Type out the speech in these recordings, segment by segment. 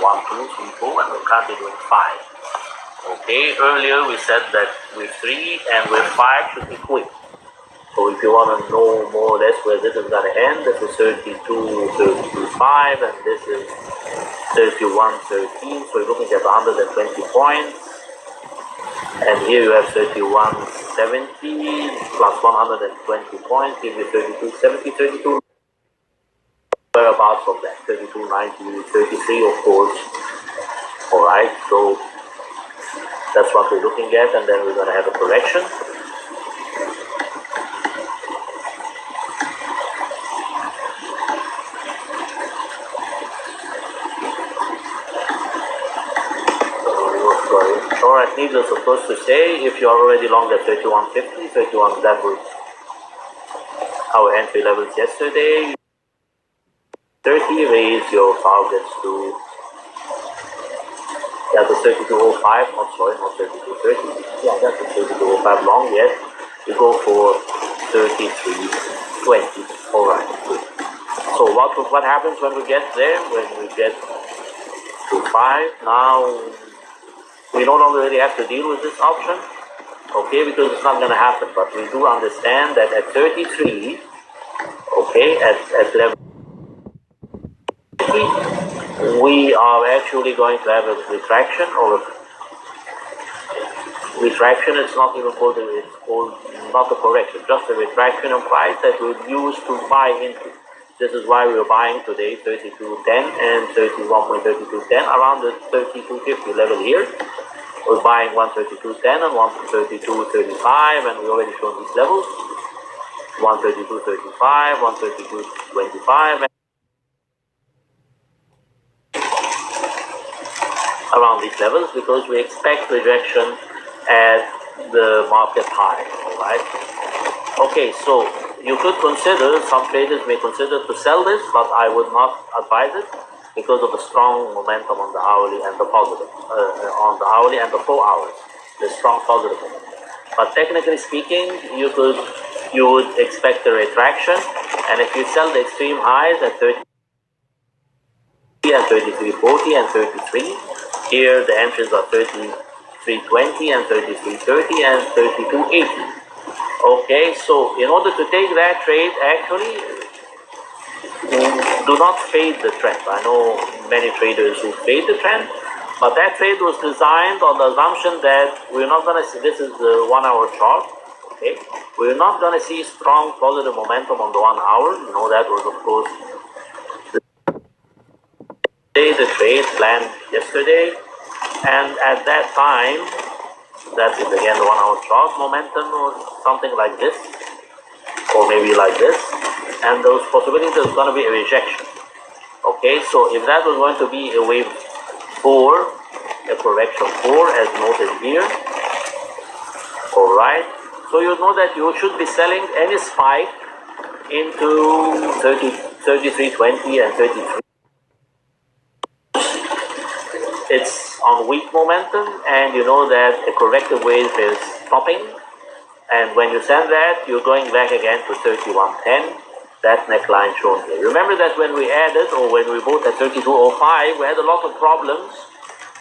1, 2, 3, 4, and we're currently doing 5. Okay, earlier we said that with 3 and with 5 should be quick. So if you want to know more or less where this is going to end, this is 32, 5, and this is 31, 13. So you're looking at 120 points. And here you have 31, 70 plus 120 points, give you 32, 70, 32. Whereabouts from that? 32, 90, 33, of course. Alright, so that's what we're looking at, and then we're going to have a correction. Alright, needless of course to say, if you are already long at 31.50, 31, that was our entry levels yesterday. 30, raise your targets to, that was 32.05, oh sorry, not 32.30, yeah, that was 32.05 long, yes. You go for 33.20, alright, good. So what happens when we get there, when we get to 5, now, we no longer really have to deal with this option, okay, because it's not going to happen. But we do understand that at 33, okay, at level 30, we are actually going to have a retraction, or retraction. It's not even called, it's called not a correction, just a retraction of price that we'll use to buy into. This is why we're buying today 32.10 and 31.3210 around the 32.50 level here. We're buying 132.10 and 132.35, and we already shown these levels. 132.35, 132.25, and around these levels, because we expect rejection at the market high. Alright. Okay, so you could consider, some traders may consider to sell this, but I would not advise it because of the strong momentum on the hourly and the positive, on the hourly and the 4 hours, the strong positive momentum. But technically speaking, you would expect a retraction, and if you sell the extreme highs at 30 and 33.40 and 33, here the entries are 33.20 and 33.30 and 32.80. Okay, so in order to take that trade, actually, do not fade the trend. I know many traders who fade the trend, but that trade was designed on the assumption that we're not going to see, this is the 1 hour chart, okay, we're not going to see strong positive momentum on the 1 hour. You know, that was of course the trade planned yesterday, and at that time, that is again the 1 hour chart, momentum was something like this, or maybe like this, and those possibilities there's going to be a rejection. Okay, so if that was going to be a wave 4, a correction 4 as noted here, alright, so you know that you should be selling any spike into 33.20 and 33. It's on weak momentum, and you know that a corrective wave is stopping, and when you send that, you're going back again to 31.10, that neckline shown here. Remember that when we added, or when we bought at 32.05, we had a lot of problems,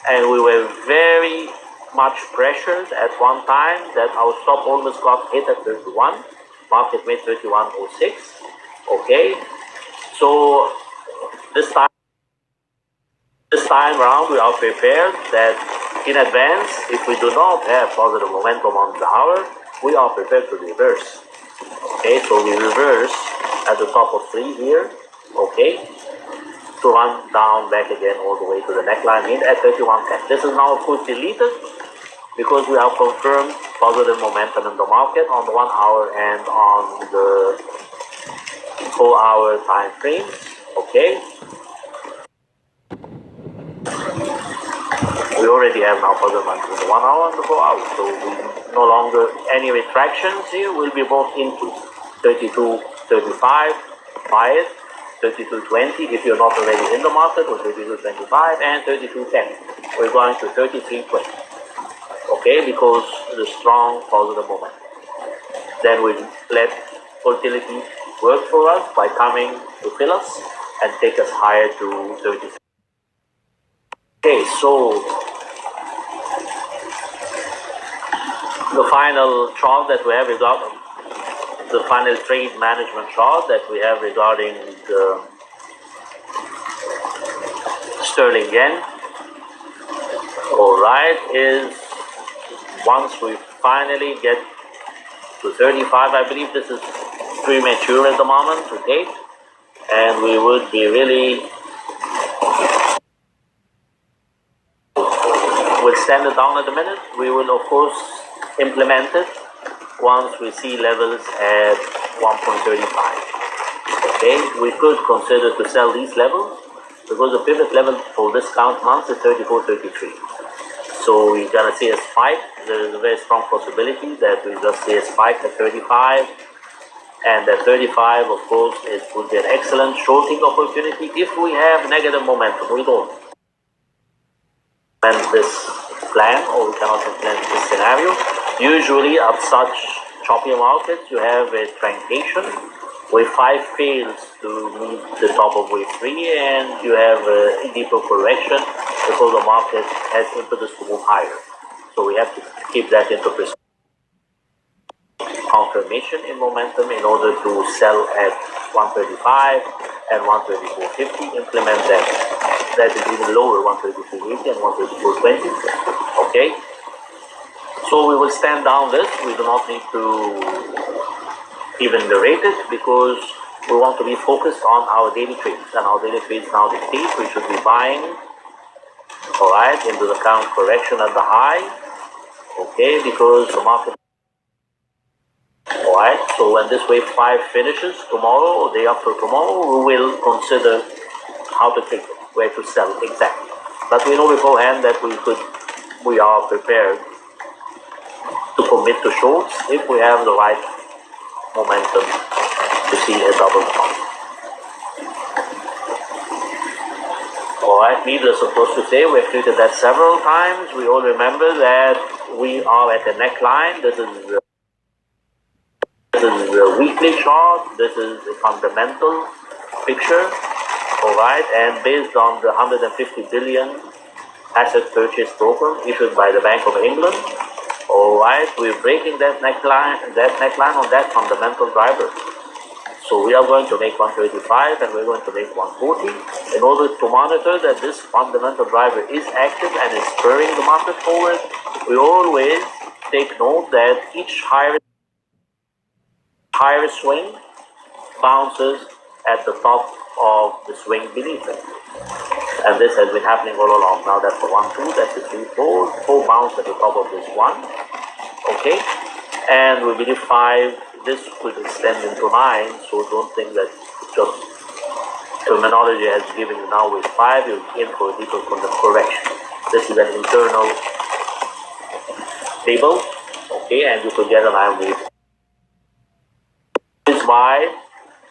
and we were very much pressured at one time that our stop almost got hit at 31, market made 31.06, okay, so this time around we are prepared that in advance, if we do not have positive momentum on the hour, we are prepared to reverse. Okay, so we reverse at the top of 3 here, okay, to run down back again all the way to the neckline in at 31.10. This is now of course deleted because we have confirmed positive momentum in the market on the 1 hour and on the 4 hour time frames, okay. We already have now positive momentum in the 1 hour and the 4 hours, so we no longer, any retractions here will be bought into 32.35, buy it, 32.20 if you're not already in the market, or 32.25, and 32.10. We're going to 33.20, okay, because the strong positive momentum. Then we let volatility work for us by coming to fill us and take us higher to 33. Okay, so the final chart that we have regarding the final trade management chart that we have regarding the sterling yen, all right, is once we finally get to 35, I believe this is premature at the moment to take, and we would be really we'll stand it down at a minute. We will of course implement it once we see levels at 1.35. Okay, we could consider to sell these levels because the pivot level for this count month is 34.33. So we're gonna see a spike. There is a very strong possibility that we just see a spike at 35, and at 35, of course, it would be an excellent shorting opportunity if we have negative momentum. We don't implement this plan, or we cannot implement this scenario. Usually, at such choppy markets, you have a truncation. Wave 5 fails to meet the top of wave 3, and you have a deeper correction before the market has impetus to move higher. So we have to keep that into perspective. Confirmation in momentum in order to sell at 135 and 134.50. Implement that. That is even lower, 134.80 and 134.20. Okay. So we will stand down this. We do not need to even rate it because we want to be focused on our daily trades, and our daily trades now dictate we should be buying, all right, into the current correction at the high, okay, because the market, all right. So when this wave 5 finishes tomorrow or day after tomorrow, we will consider how to take it, where to sell exactly. But we know beforehand that we are prepared to commit to shorts if we have the right momentum to see a double top. Alright, needless of course to say, we have treated that several times. We all remember that we are at a neckline. This is a weekly chart. This is a fundamental picture. Alright, and based on the 150 billion asset purchase program issued by the Bank of England, alright, we're breaking that neckline on that fundamental driver. So we are going to make 135 and we're going to make 140 in order to monitor that this fundamental driver is active and is spurring the market forward. We always take note that each higher swing bounces at the top of the swing beneath it. And this has been happening all along. Now that's the 1, 2, that's the 3, 4. 4 bounce at the top of this 1. Okay? And we believe 5, this could extend into 9, so don't think that just terminology has given you now with 5, you're in for a deeper correction. This is an internal table, okay, and you could get an iron wave. This is by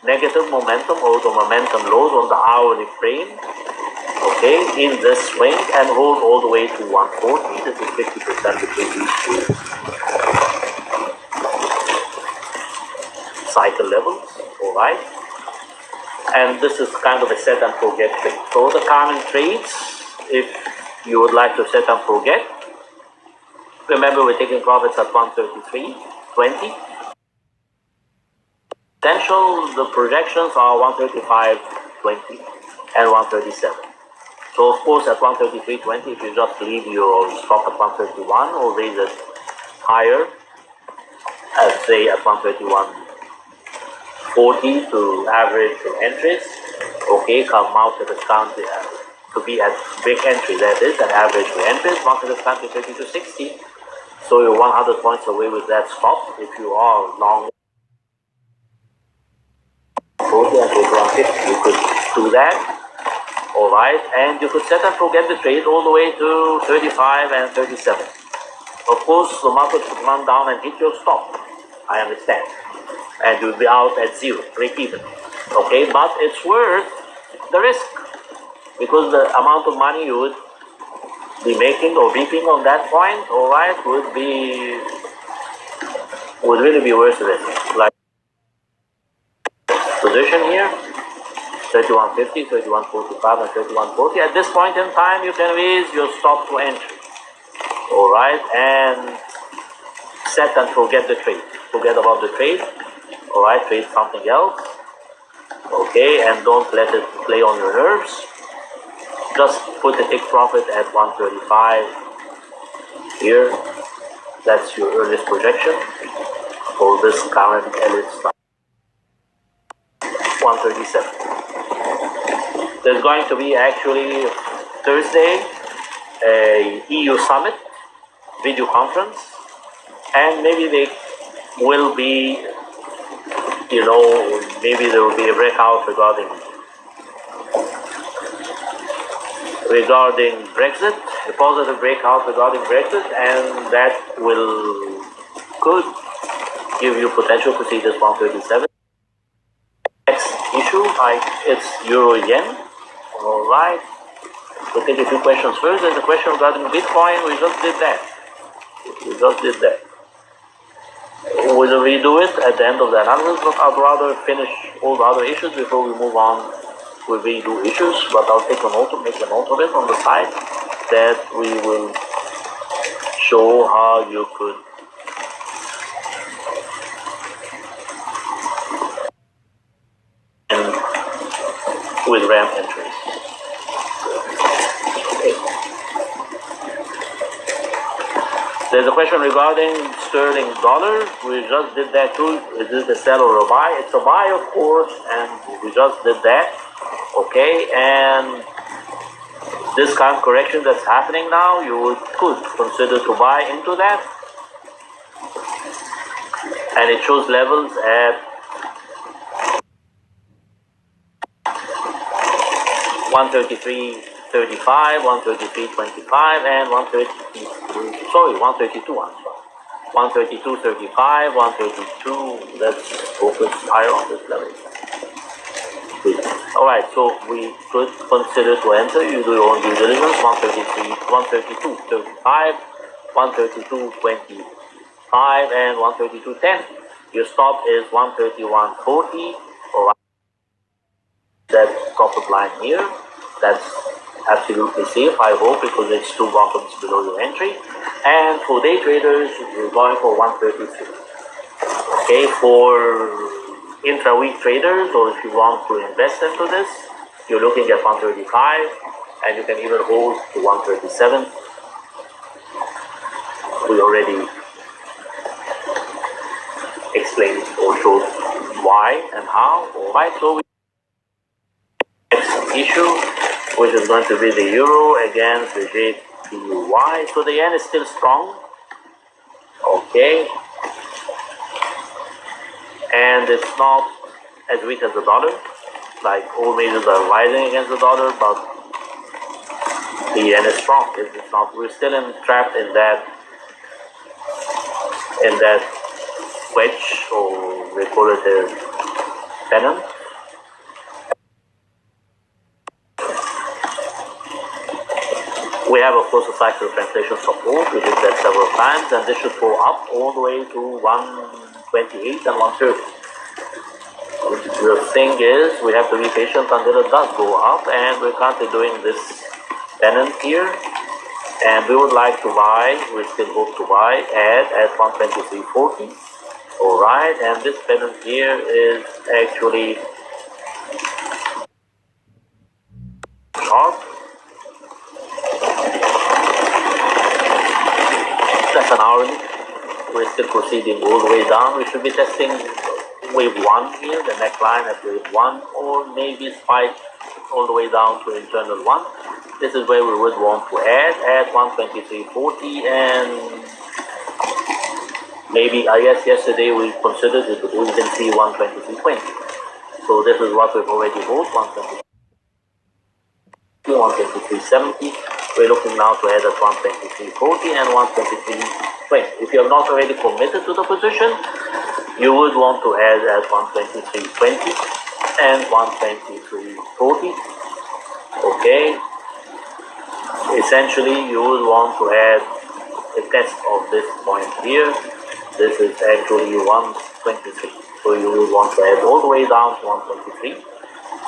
negative momentum or the momentum lows on the hourly frame, okay, in this swing and hold all the way to 140. This is 50% between these two cycle levels, alright, and this is kind of a set and forget trade. So the common trades, if you would like to set and forget, remember we're taking profits at 133.20. Potential, the projections are 135.20 and 137. So of course at 133.20, if you just leave your stop at 131 or raise it higher, I'd say at 131.40 to average your entries, okay, come out at the count to be at big entry, that is an average your entries, market is count to 30 to 60, so you're 100 points away with that stop. If you are long 40 and go to 150, you could do that, alright, and you could set and forget the trade all the way to 35 and 37. Of course, the market should run down and hit your stop, I understand, and you'll be out at zero, break even, okay, but it's worth the risk because the amount of money you would be making or reaping on that point, alright, would really be worth it. Like position here, 35 31.50, 31.45, and 31.40. At this point in time, you can raise your stop to entry. All right, and set and forget the trade. Forget about the trade. All right, trade something else. Okay, and don't let it play on your nerves. Just put a take profit at 135 here. That's your earliest projection for this current elite stock. 137. There's going to be actually Thursday a EU summit video conference, and maybe they will be, maybe there will be a breakout regarding Brexit, a positive breakout regarding Brexit, and that could give you potential to see this 137. Next issue, it's Euro Yen. All right, we'll take a few questions first. There's a question regarding Bitcoin. We just did that. We'll redo it at the end of the analysis, but I'd rather finish all the other issues before we move on. We redo issues, but I'll make a note of it on the side that we will show how you could and with ramp entries. Okay. There's a question regarding sterling dollar. We just did that too. Is this a sell or a buy? It's a buy, of course, and we just did that. Okay, and this kind of correction that's happening now, you could consider to buy into that. And it shows levels at 133.35, 133.25, and 132. 132.35, 132. Let's focus higher on this level. Alright, so we could consider to enter. You do your own due diligence. 132.35, 132.25, and 132.10. Your stop is 131.40. Alright, that profit line here. That's absolutely safe, I hope, because it's 2 bottoms below your entry. And for day traders, we're going for 133. Okay, for intra-week traders, or if you want to invest into this, you're looking at 135, and you can even hold to 137. We already explained or showed why and how. Alright, so next issue, which is going to be the euro against the JPY. So the yen is still strong. Okay. And it's not as weak as the dollar. Like all majors are rising against the dollar, but the yen is strong. It's not. We're still trapped in that wedge, or we call it a pennant. We have, of course, a cycle of translation support. We did that several times, and this should go up all the way to 128 and 130. The thing is, we have to be patient until it does go up, and we're currently doing this pennant here, and we would like to buy. We still hope to buy at 123.40. All right, and this pennant here is actually sharp. That's an hourly. We're still proceeding all the way down. We should be testing wave 1 here, the neckline at wave 1, or maybe spike all the way down to internal 1. This is where we would want to add at 123.40, and maybe, I guess yesterday we considered it, we can see 123.20. So this is what we've already bought, 123.70. We're looking now to add at 123.40 and 123.20. If you have not already committed to the position, you would want to add at 123.20 and 123.40. Okay. Essentially, you would want to add a test of this point here. This is actually 123. So you will want to add all the way down to 123.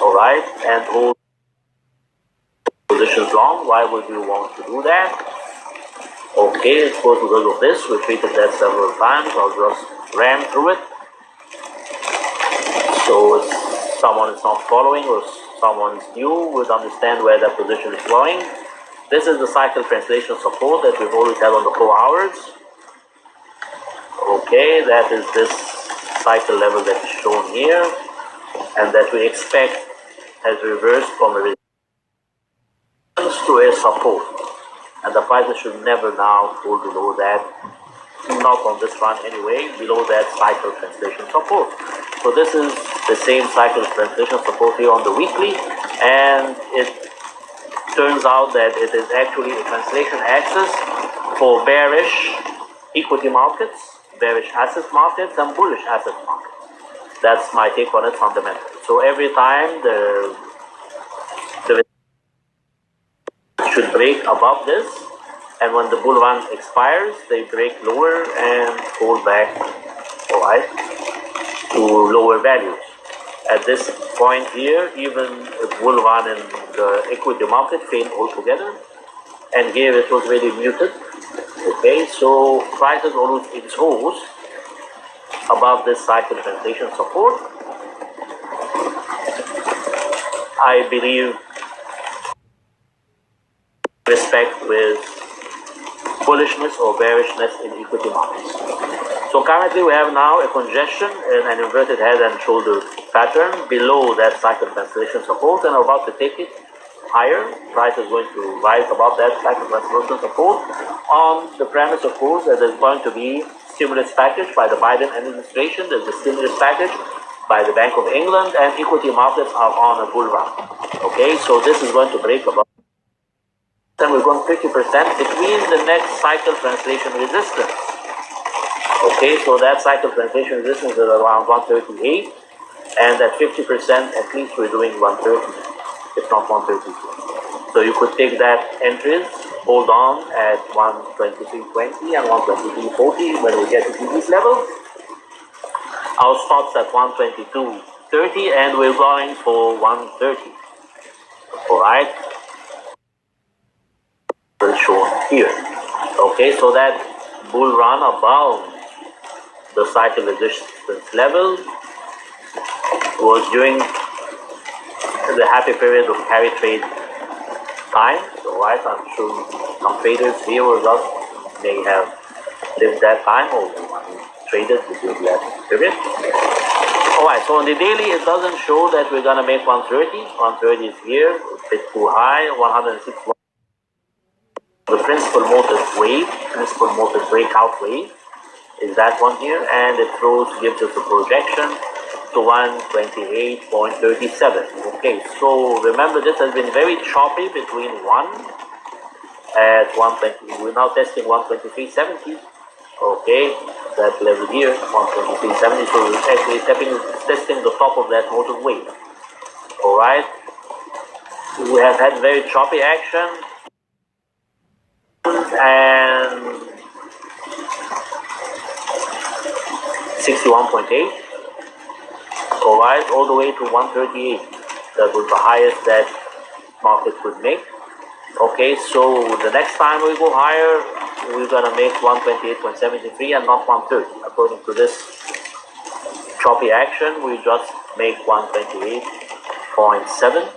all right, and hold positions long. Why would you want to do that? Okay, it's because of this. We treated that several times. I'll just ram through it. So if someone is not following or someone is new, would understand where that position is going. This is the cycle translation support that we've always had on the 4 hours. Okay, that is this cycle level that is shown here, and that we expect has reversed from a resistance to a support. And the prices should never now fall below that, not on this run anyway, below that cycle translation support. So this is the same cycle translation support here on the weekly, and it turns out that it is actually a translation axis for bearish equity markets, bearish asset markets, and bullish asset markets. That's my take on it fundamentally. So every time the should break above this, and when the bull run expires, they break lower and fall back, all right, to lower values. At this point here, even a bull run in the equity market failed altogether, and here it was really muted. Okay, so prices always exhaust above this cycle translation support. I believe respect with bullishness or bearishness in equity markets. So currently we have now a congestion in an inverted head and shoulder pattern below that cycle translation support, and I'm about to take it higher. Price is going to rise above that cycle translation support on the premise, of course, that there's going to be stimulus package by the Biden administration. There's a stimulus package by the Bank of England, and equity markets are on a bull run. Okay, so this is going to break above. Then we're going 50% between the next cycle translation resistance. Okay, so that cycle translation resistance is around 138, and at 50% at least we're doing 130, if not 132. So you could take that entries, hold on at 123.20 and 123.40 when we get to this level. Our stops at 122.30, and we're going for 130. All right. Shown here. Okay, so that bull run above the cycle resistance level was during the happy period of carry trade time. So right, I'm sure some traders here with us may have lived that time or traded during that period. Alright, so on the daily it doesn't show that we're gonna make 130. 130 is here, a bit too high, 106. The principal motive wave, principal motive breakout wave is that one here, and it gives us a projection to 128.37. Okay, so remember this has been very choppy between 1 at 120. We're now testing 123.70. Okay, that level here, 123.70. So we're actually testing the top of that motive wave. Alright, we have had very choppy action, and 61.8, alright, all the way to 138. That was the highest that market could make. Okay, so the next time we go higher, we're gonna make 128.73 and not 130. According to this choppy action, we just make 128.7.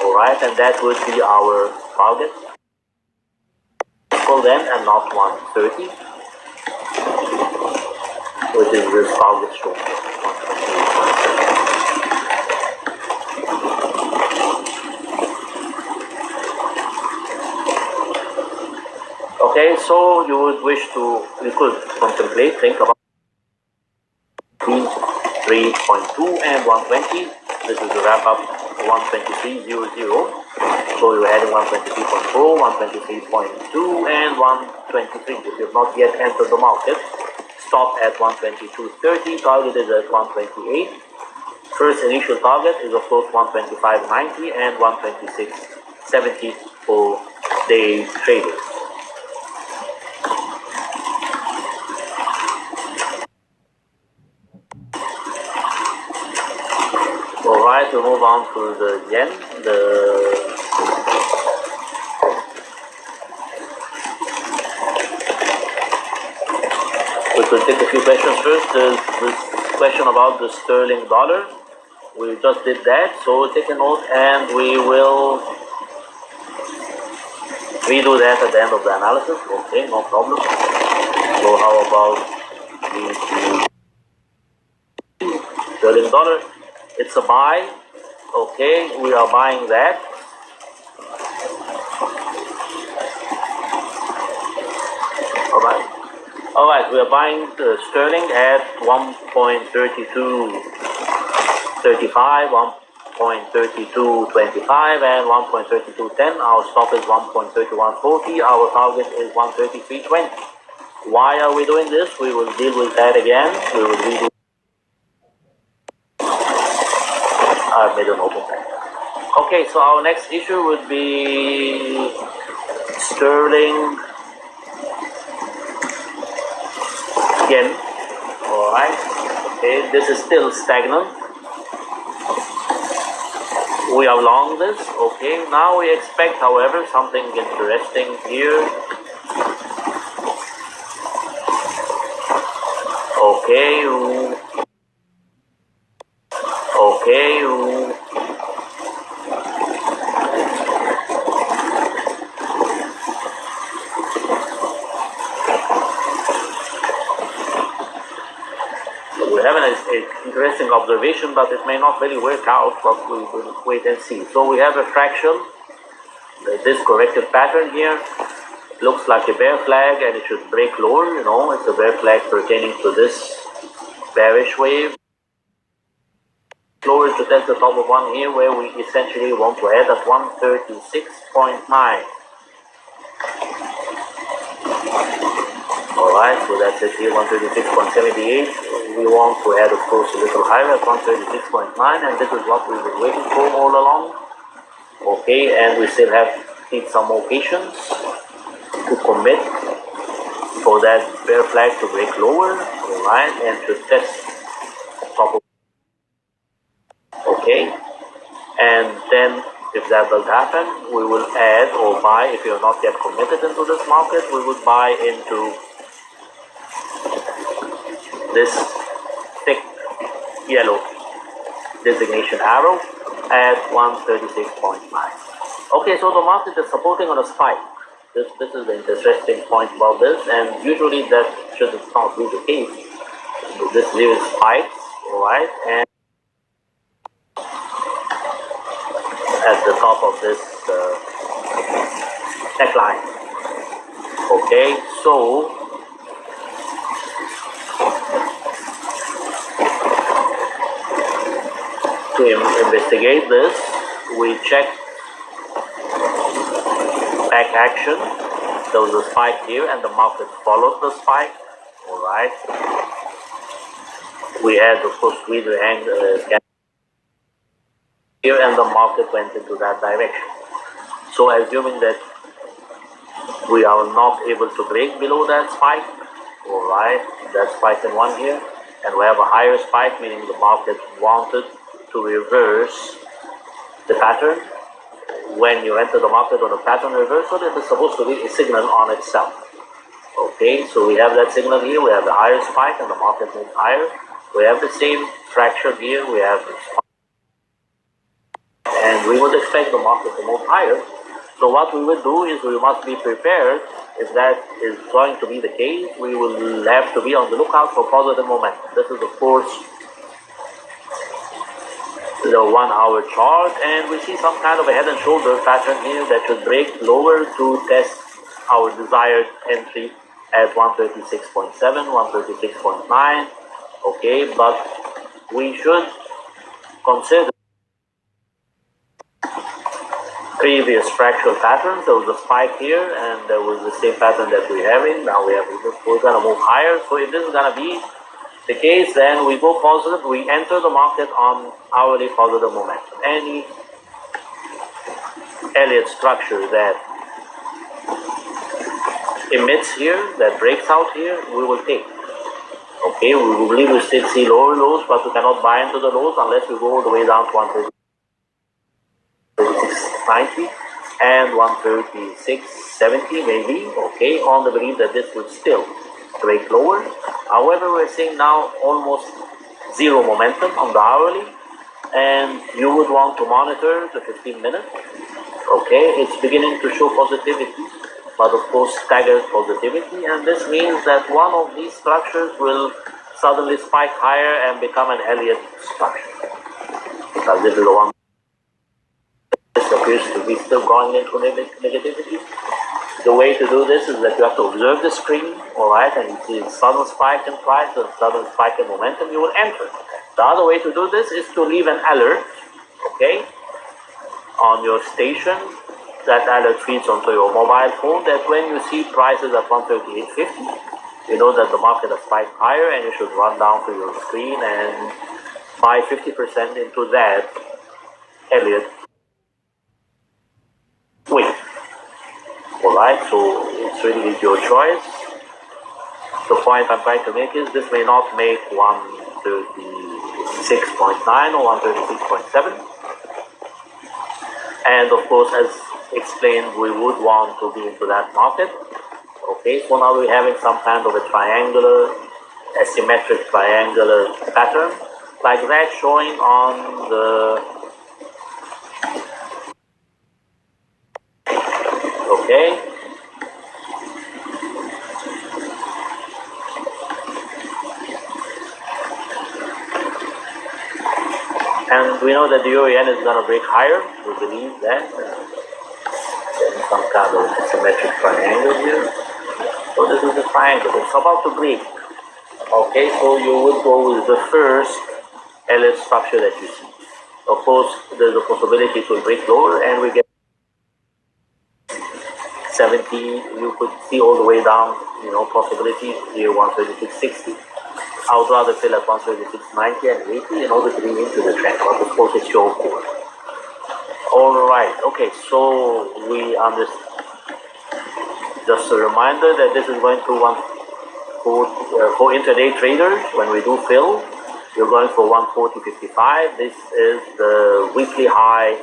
Alright, and that would be our target then, and not 130, which is this target shown. Okay, so you would you could contemplate, think about 3.2 and 120. This is the wrap up 123.00. So you're adding 123.4, 123.2, and 123. If you have not yet entered the market, stop at 122.30. Target is at 128. First initial target is of course 125.90 and 126.70 for day traders. Alright, that, we move on to the yen. We could take a few questions first. There's this question about the sterling dollar. We just did that, so we'll take a note and we will redo that at the end of the analysis. Okay, no problem. So how about the sterling dollar? It's a buy. Okay, we are buying that. Alright, we are buying sterling at 1.3235, 1.3225 and 1.3210. Our stop is 1.3140. Our target is 13320. Why are we doing this? We will deal with that again. We will redo. I've made an open back. Okay, so our next issue would be sterling yen. Alright, okay, this is still stagnant. We are long this. Okay, now we expect, however, something interesting here. Okay, we have an interesting observation, but it may not really work out, but we will wait and see. So we have a fraction, this corrective pattern here. Looks like a bear flag and it should break lower, you know, it's a bear flag pertaining to this bearish wave. Lower to test the top of one here where we essentially want to head at 136.9. Alright, so that's it here, 136.78. We want to head, of course, a little higher at 136.9, and this is what we've been waiting for all along. Okay, and we still need some more patience to commit for that bear flag to break lower, alright, and to test top of. Okay, and then if that does happen, we will add or buy. If you're not yet committed into this market, we would buy into this thick yellow designation arrow at 136.9. Okay, so the market is supporting on a spike. This is the interesting point about this, and usually that should not be the case. So this here spikes, alright, and at the top of this neckline. Okay, so to investigate this, we check back action. There was a spike here and the market followed the spike. Alright. We had, of course, Twitter and here and the market went into that direction. So assuming that we are not able to break below that spike, alright, that spike in one here, and we have a higher spike, meaning the market wanted to reverse the pattern. When you enter the market on a pattern reversal, it is supposed to be a signal on itself. Okay, so we have that signal here, we have the higher spike and the market moves higher. We have the same fracture here, we have the spike. And we would expect the market to move higher. So what we will do is we must be prepared. If that is going to be the case, we will have to be on the lookout for positive momentum. This is, of course, the 1 hour chart, and we see some kind of a head and shoulder pattern here that should break lower to test our desired entry at 136.7, 136.9. Okay, but we should consider previous fractal patterns. There was a spike here and there was the same pattern that we're having. Now we're going to move higher. So if this is going to be the case, then we go positive. We enter the market on hourly positive momentum. Any Elliott structure that emits here, that breaks out here, we will take. Okay, we believe we still see lower lows, but we cannot buy into the lows unless we go all the way down to 130. 136.90 and 136.70 maybe, okay, on the belief that this would still break lower. However, we're seeing now almost zero momentum on the hourly, and you would want to monitor the 15-minute. Okay, it's beginning to show positivity, but of course staggered positivity, and this means that one of these structures will suddenly spike higher and become an Elliott structure. Because this is the one that appears to be still going into negativity. The way to do this is that you have to observe the screen, alright, and you see a sudden spike in price and sudden spike in momentum, you will enter. The other way to do this is to leave an alert, okay, on your station. That alert feeds onto your mobile phone, that when you see prices at 138.50, you know that the market has spiked higher, and you should run down to your screen and buy 50% into that Elliott wave. Alright, so it's really your choice. The point I'm trying to make is this may not make 136.9 or 136.7. And of course, as explained, we would want to be into that market. Okay, so now we're having some kind of a triangular, asymmetric triangular pattern, like that showing on the, okay, and we know that the euro yen is going to break higher. We believe that there's some kind of asymmetric triangle here. So this is the triangle. It's about to break. Okay, so you would go with the first Elliott structure that you see. Of course, there's a possibility to break lower, and we get 70. You could see all the way down, you know, possibility here 136.60. I would rather fill at 136.90 and 80 in order to be into the trend, but of course it's your call. Alright, okay, so we understand. Just a reminder that this is going to for intraday traders. When we do fill, you're going for 140.55. This is the weekly high.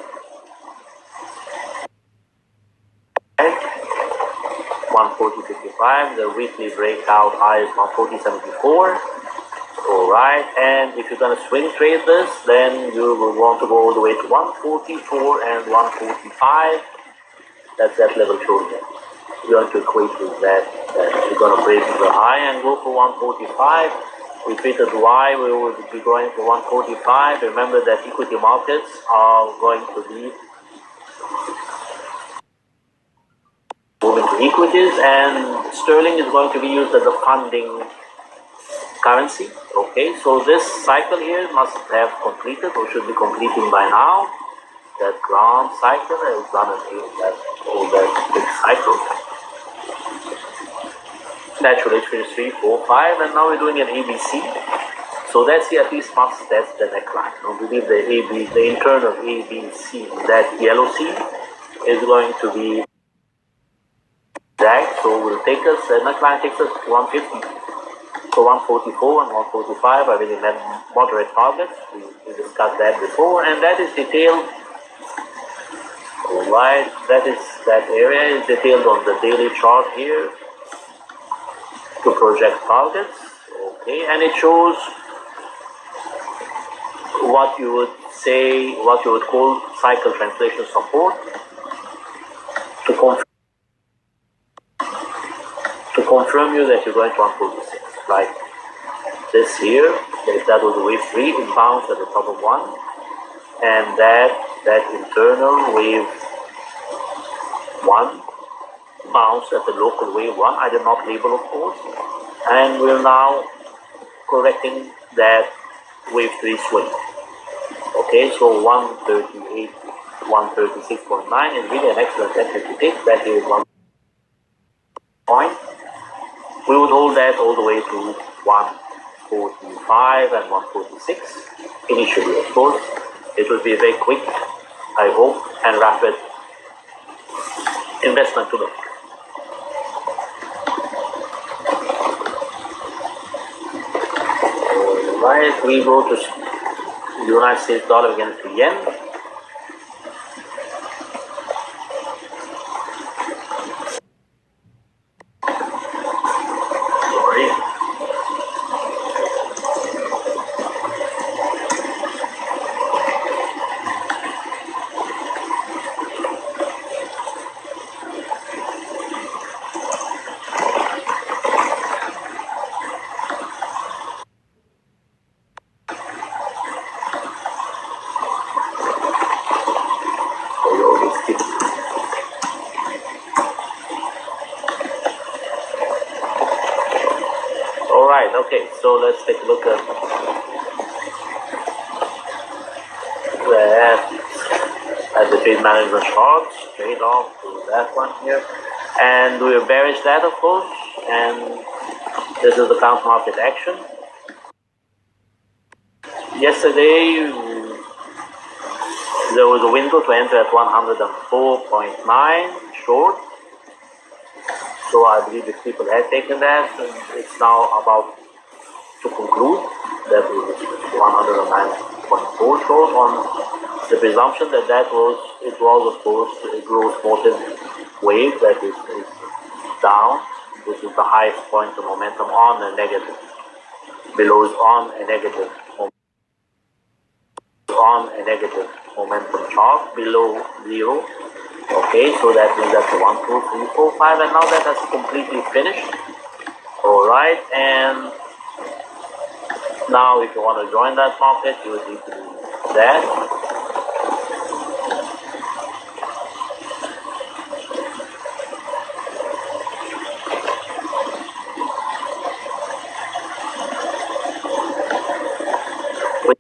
140.55. The weekly breakout high is 140.74. Alright, and if you're going to swing trade this, then you will want to go all the way to 144 and 145. That's that level shown here. You're going to equate with that you're going to break the high and go for 145. We treated why we would be going for 145. Remember that equity markets are going to be moving to equities, and sterling is going to be used as a funding currency. Okay, so this cycle here must have completed or should be completing by now. That ground cycle has done all that big cycle. Natural H 3, 4, 5, and now we're doing an ABC. So that's the at least must test the neckline. I believe the internal ABC, that yellow C, is going to be that. So will take us, the neckline takes us to 150. So 144 and 145 are really moderate targets. We discussed that before, and that is detailed. Alright, that area is detailed on the daily chart here to project targets. Okay, and it shows what you would call cycle translation support to confirm you that you're going to 146. Like this here, if that was wave 3, it bounced at the top of 1, and that internal wave 1 bounced at the local wave 1. I did not label, of course, and we're now correcting that wave 3 swing. Okay, so 138, 136.9 is really an excellent entry to take. That is 1 point. We would hold that all the way to 145 and 146 initially. Of course, it will be a very quick, I hope, and rapid investment to make. Alright, we go to the United States dollar against the yen. Okay, so let's take a look at the trade management chart, straight off to that one here. And we're bearish that, of course, and this is the count market action. Yesterday, there was a window to enter at 104.9 short. So I believe if people had taken that, it's now about to conclude that it was 109.4 short on the presumption that it was of course a growth motive wave that is down. This is the highest point of momentum on a negative, below is on a negative momentum chart below zero. Okay, so that means that's 1, 2, 3, 4, 5, and now that has completely finished. Alright, and now if you want to join that market, you would need to do that. With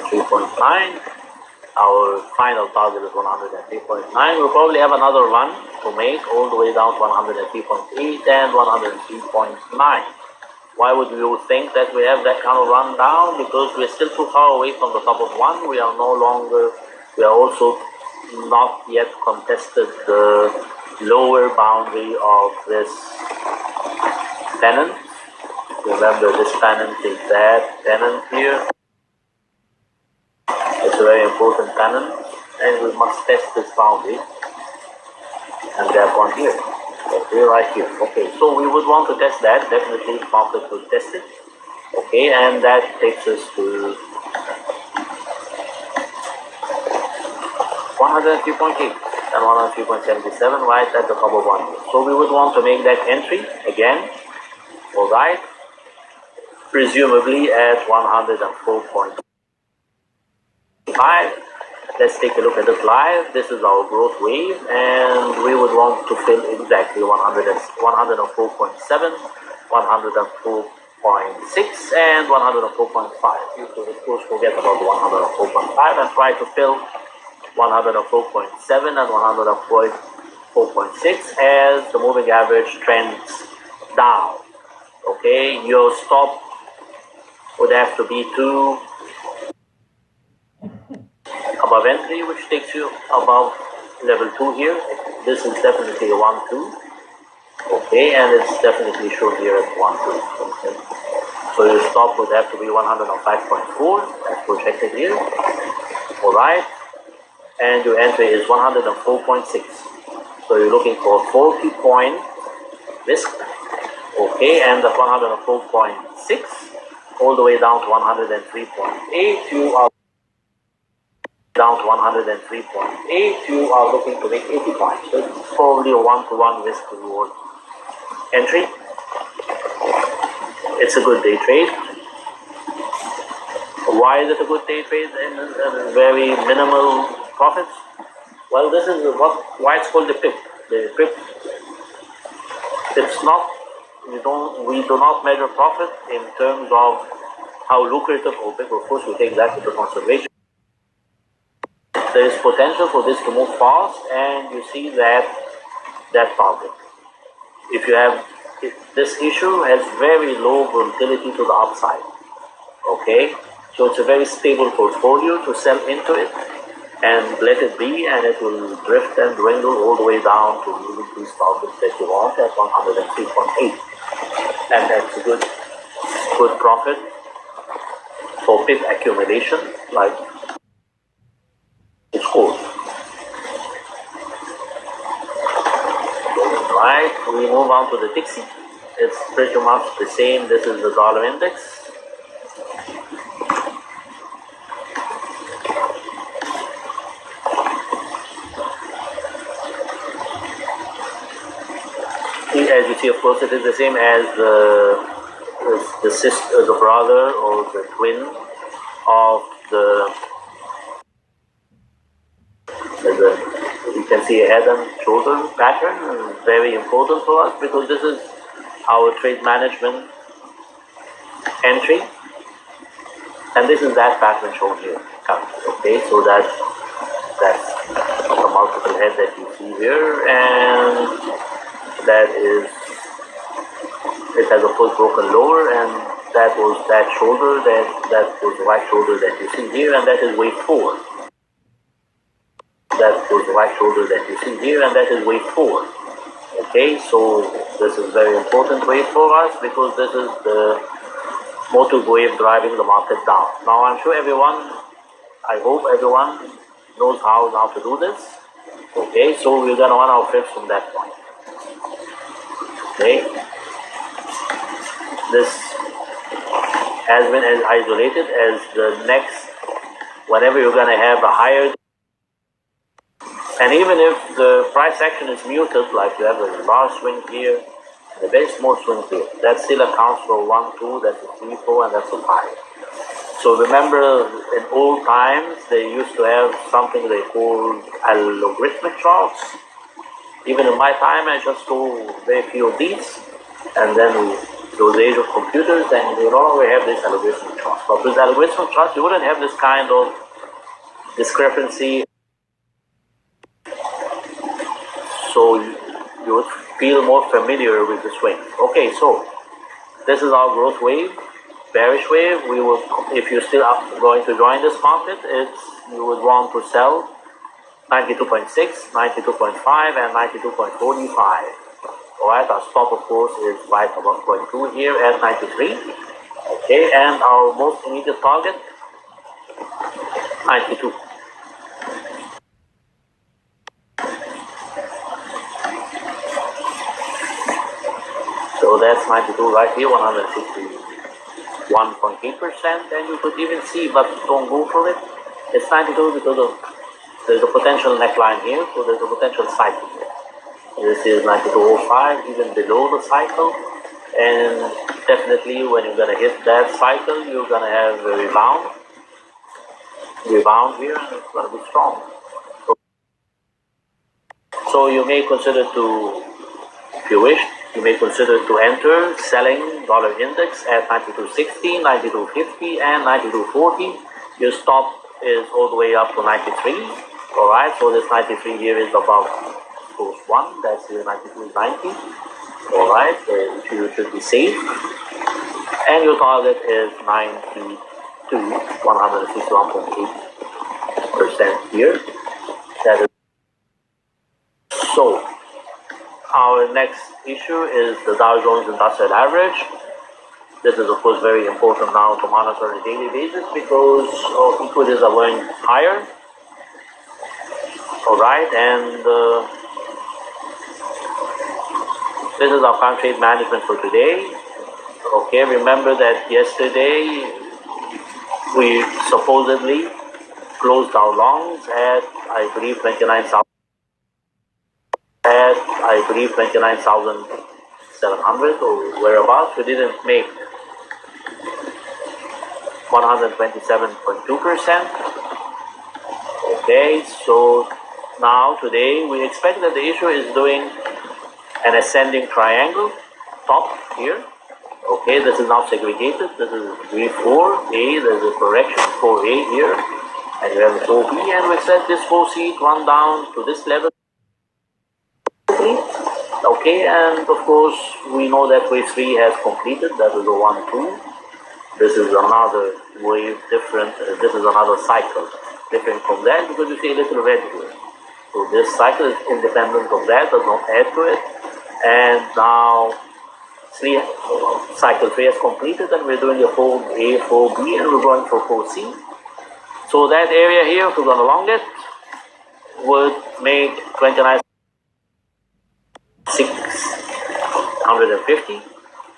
3.9. Our final target is 103.9. We'll probably have another run to make all the way down to 103.8 and 103.9. Why would you think that we have that kind of run down? Because we're still too far away from the top of one. We are also not yet contested the lower boundary of this pennant. Remember, this pennant is that pennant here. It's a very important pennant, and we must test this boundary, and that one here, okay, right here. Okay, so we would want to test that. Definitely the market will test it. Okay, and that takes us to 103.8 and 103.77 right at the top of one here. So we would want to make that entry again. Alright, presumably at 104.5. Let's take a look at it live. This is our growth wave, and we would want to fill exactly 104.7, 104.6, and 104.5. You could of course forget about the 104.5 and try to fill 104.7 and 104.6 as the moving average trends down. Okay, your stop would have to be 2 above entry, which takes you above level 2 here. This is definitely a 1, 2. Okay, and it's definitely shown here as 1, 2. Okay. So your stop would have to be 105.4, as projected here. Alright. And your entry is 104.6. So you're looking for 40 point risk. Okay, and the 104.6 all the way down to 103.8. You are down to 103.8, you are looking to make 80 points. So it's probably a 1-to-1 risk to reward entry. It's a good day trade. Why is it a good day trade and very minimal profits? Well, this is why it's called the PIP. The PIP, it's not, we do not measure profit in terms of how lucrative or big. Of course, we take that into consideration. There is potential for this to move fast, and you see that target. If you have this issue has very low volatility to the upside. Okay, so it's a very stable portfolio to sell into it and let it be, and it will drift and dwindle all the way down to really these targets that you want at 103.8, and that's a good profit for PIP accumulation, like it's called. Right, we move on to the Dixie. It's pretty much the same. This is the dollar index. As you see, of course, it is the same as the sister, the brother, or the twin of you can see a head and shoulder pattern. Very important for us because this is our trade management entry, and this is that pattern shown here currently. Okay, so that's the multiple head that you see here, and that is, it has a full broken lower, and that was that shoulder, that was the right shoulder that you see here, and that is wave 4. That was the right shoulder that you see here, and that is wave 4. Okay, so this is very important wave for us, because this is the motive wave driving the market down. Now I'm sure everyone, I hope everyone knows how now to do this. Okay, so we're gonna run our fibs from that point. Okay, this has been as isolated as the next, whenever you're gonna have a higher, and even if the price action is muted, like you have a large swing here, and a very small swing here, that still accounts for 1, 2, that's a 3, 4, and that's a 5. So remember, in old times, they used to have something they call algorithmic charts. Even in my time, I just saw very few of these, and then those age of computers, and we no longer have this algorithmic charts. But with algorithmic charts, you wouldn't have this kind of discrepancy, so you would feel more familiar with the swings. Okay, so this is our growth wave, bearish wave. We will, if you're still going to join this market, you would want to sell 92.6, 92.5, and 92.45. Alright, our stop of course is right above 0.2 here at 93. Okay, and our most immediate target, 92. So that's 92 right here, 161.8%, and you could even see, but don't go for it. It's 92 because of, there's a potential neckline here, so there's a potential cycle here. This is 92.05, even below the cycle, and definitely when you're gonna hit that cycle, you're gonna have a rebound here, and it's gonna be strong. So you may consider to, if you wish, you may consider to enter selling dollar index at 92.60, 92.50, and 92.40. Your stop is all the way up to 93. Alright, so this 93 here is above post 1, that's here 92.90. Alright, you should be safe. And your target is 92, 161.8% here. That is. So, our next issue is the Dow Jones Industrial Average. This is of course very important now to monitor on a daily basis, because equities are going higher. Alright, and this is our current trade management for today. Okay, remember that yesterday we supposedly closed our longs at, I believe, 29,700 or whereabouts. We didn't make 127.2%. Okay, so now today we expect that the issue is doing an ascending triangle top here. Okay, this is now segregated. This is V4A, there's a correction 4A here, and you have 4B, and we said this 4C run down to this level. Okay, and of course we know that wave 3 has completed. That is a 1, 2. This is another wave different, this is another cycle different from that, because you see a little red here. So this cycle is independent of that, does not add to it. And now cycle 3 has completed, and we're doing a 4A, 4B, and we're going for 4C. So that area here, if we're going along it, would make 29,650.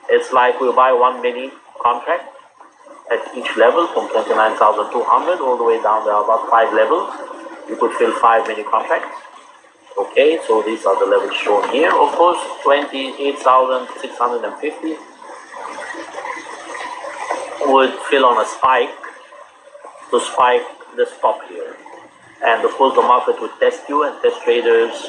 It's like we buy one mini contract at each level from 29,200 all the way down there, about 5 levels. You could fill 5 mini contracts. Okay, so these are the levels shown here. Of course, 28,650 would fill on a spike to spike the stop here. And of course, the market would test you and test traders.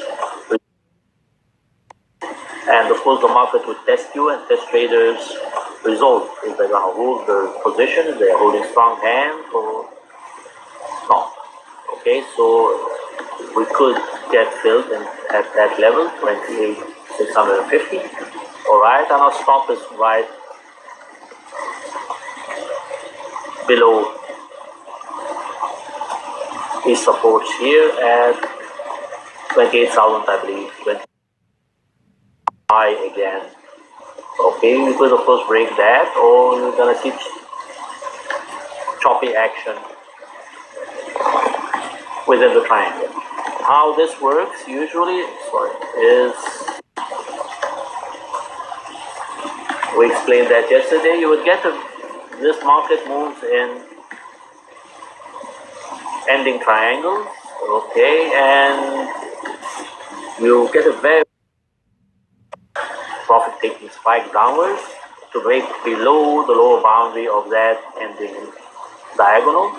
And of course, the market would test you and test traders result. If they're going to hold the position, if they're holding strong hand or not. Okay, so we could get filled at that level, 28,650. All right, and our stop is right below these supports here at 28,000, I believe. 20 high again. Okay, you could of course break that, or you're gonna see choppy action within the triangle. How this works usually, is we explained that yesterday. You would get this market moves in ending triangles, okay, and you get a very profit-taking spike downwards to break below the lower boundary of that ending diagonal,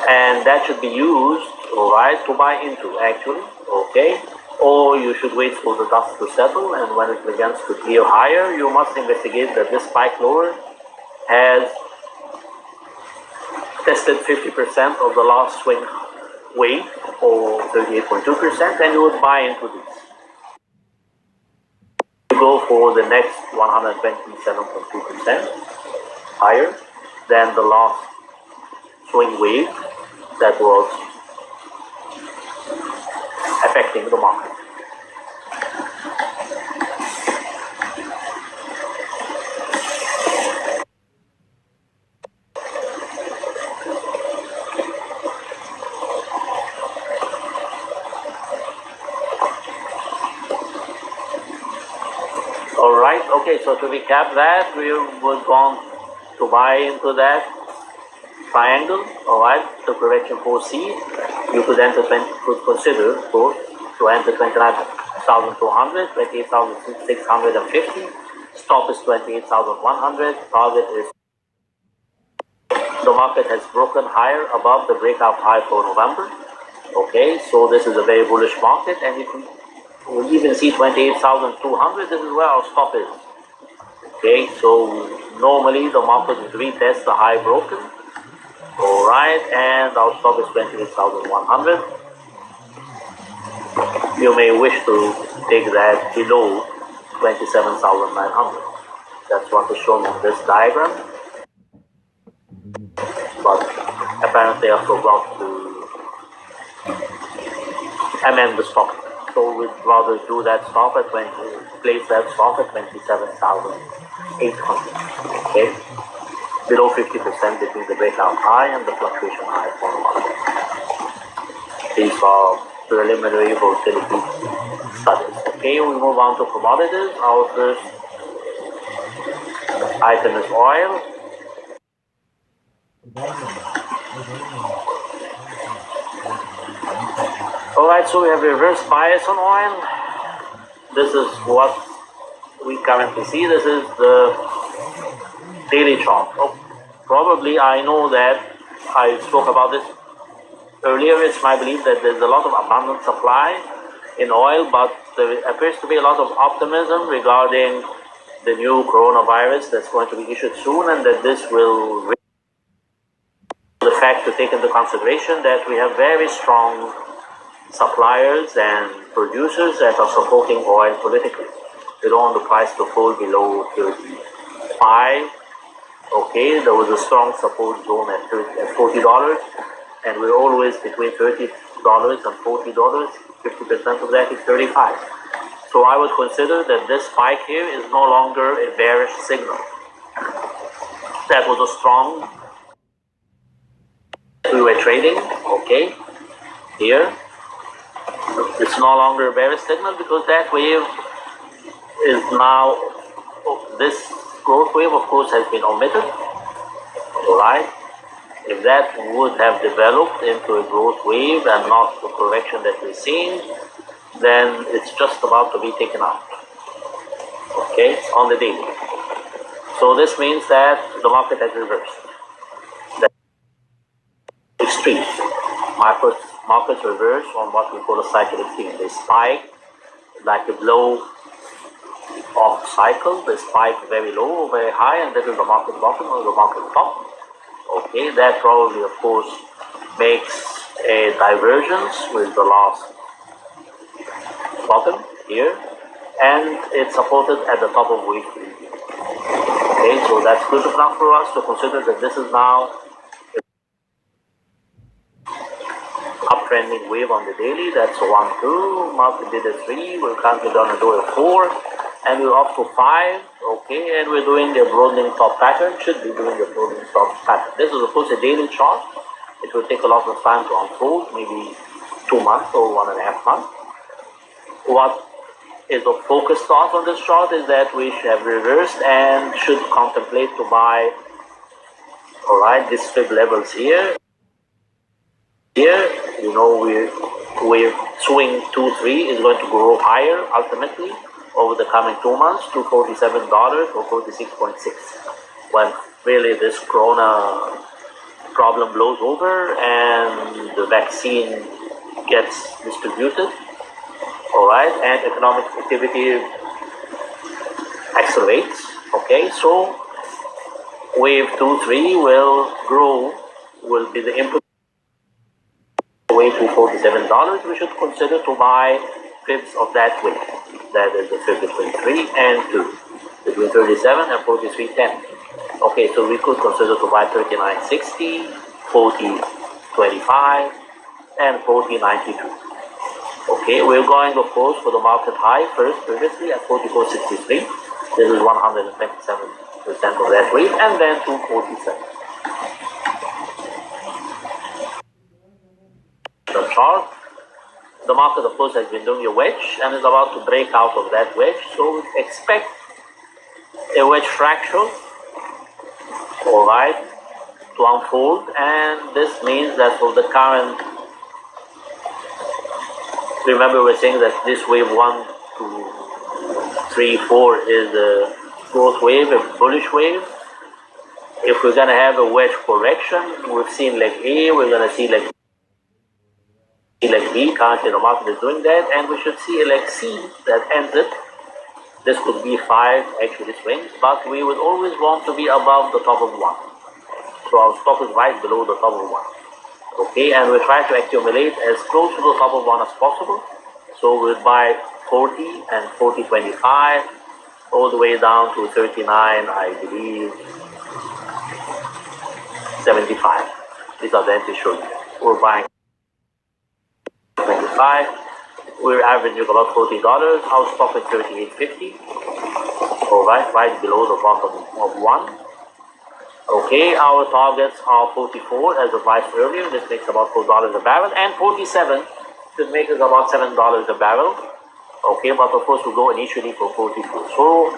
and that should be used, all right, to buy into actually, okay, or you should wait for the dust to settle, and when it begins to clear higher, you must investigate that this spike lower has tested 50% of the last swing wave, or 38.2%, and you would buy into this. You go for the next 127.2% higher than the last swing wave that was affecting the market. Alright, okay, so to recap that, we were going to buy into that triangle, alright, the correction 4C. You could consider, of course, to enter 29,200, 28,650. Stop is 28,100. Target is the market has broken higher above the breakout high for November. Okay, so this is a very bullish market, and you can even see 28,200. This is where our stop is. Okay, so normally the market would retest the high broken. All right, and our stop is 28,100. You may wish to take that below 27,900. That's what is shown on this diagram. But apparently I forgot to amend the stop. So we'd rather do that stop at place that stop at 27,800. Okay, below 50% between the breakout high and the fluctuation high for the market. These are preliminary volatility studies. Okay, we move on to commodities. Our first item is oil. Alright, so we have reverse bias on oil. This is what we currently see. This is the daily chart. Oh, probably I know that I spoke about this earlier. It's my belief that there's a lot of abundant supply in oil, but there appears to be a lot of optimism regarding the new coronavirus that's going to be issued soon, and that this will the fact to take into consideration that we have very strong suppliers and producers that are supporting oil politically. They don't want the price to fall below 35. Okay, there was a strong support zone at $40, and we're always between $30 and $40. 50% of that is 35. So I would consider that this spike here is no longer a bearish signal. That was a strong. We were trading, okay, here. It's no longer a bearish signal because that wave is now, this growth wave of course has been omitted, alright. If that would have developed into a growth wave and not the correction that we're seeing, then it's just about to be taken out, okay, on the daily. So this means that the market has reversed. That's extreme. Markets reverse on what we call a cycle extreme. They spike like a blow off cycle, the spike very low, very high, and this is the market bottom or the market top. Okay, that probably, of course, makes a divergence with the last bottom here, and it's supported at the top of wave 3. Okay, so that's good enough for us to consider that this is now uptrending wave on the daily. That's a 1, 2, market did a 3, we're currently gonna do a 4, and we're up to 5, okay, and we're doing a broadening top pattern, should be doing a broadening top pattern. This is of course a daily chart. It will take a lot of time to unfold, maybe 2 months or 1.5 months. What is of focus to us on this chart is that we have reversed and should contemplate to buy, alright, these fib levels here. Here, you know, we're swing 2-3 is going to grow higher ultimately over the coming 2 months to $47 or 46.6 when really this corona problem blows over and the vaccine gets distributed, all right, and economic activity accelerates. Okay, so wave 2-3 will grow, will be the input way to $47. We should consider to buy fibs of that wave. That is the fib between 3 and 2, between 37 and 43.10. Okay, so we could consider to buy 39.60, 40.25, and 40.92. Okay, we're going, of course, for the market high first, previously at 44.63. This is 127% of that wave, and then to 47. The chart, the market, of course, has been doing a wedge and is about to break out of that wedge. So expect a wedge fracture, all right, to unfold, and this means that for the current, remember we're saying that this wave 1, 2, 3, 4 is a growth wave, a bullish wave. If we're going to have a wedge correction, we've seen leg A, we're going to see leg B. Currently the market is doing that, and we should see a leg C that ends it. This could be 5 actually swings, but we would always want to be above the top of 1. So our stop is right below the top of 1. Okay, and we try to accumulate as close to the top of 1 as possible. So we'll buy 40 and 40.25 all the way down to 39, I believe, 75. These are the entries shown here. We're buying 25. We're averaging about $40. Our stop is 38.50. Alright, right below the bottom of 1. Okay, our targets are 44 as advised earlier. This makes about $4 a barrel, and 47 should make us about $7 a barrel. Okay, but of course we'll go initially for 44. So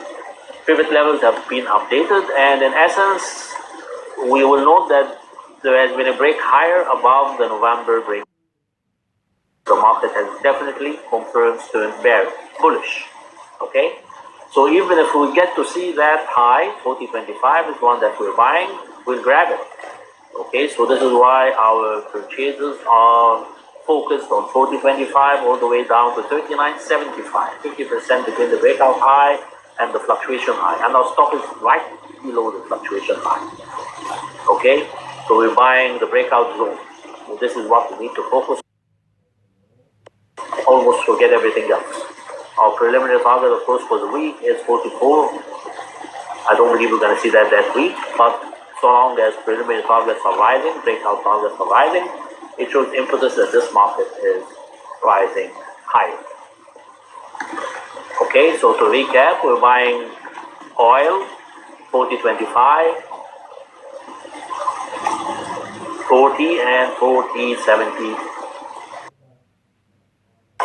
pivot levels have been updated, and in essence, we will note that there has been a break higher above the November break. The market has definitely confirmed turn bearish, bullish. Okay, so even if we get to see that high, 40.25 is one that we're buying, we'll grab it. Okay, so this is why our purchases are focused on 40.25 all the way down to 39.75, 50% between the breakout high and the fluctuation high, and our stop is right below the fluctuation high. Okay, so we're buying the breakout zone. So this is what we need to focus on. Almost forget everything else. Our preliminary target, of course, for the week is 44. I don't believe we're going to see that week, but so long as preliminary targets are rising, breakout targets are rising, it shows impetus that this market is rising higher. Okay, so to recap, we're buying oil, 40.25, 40 and 40.70.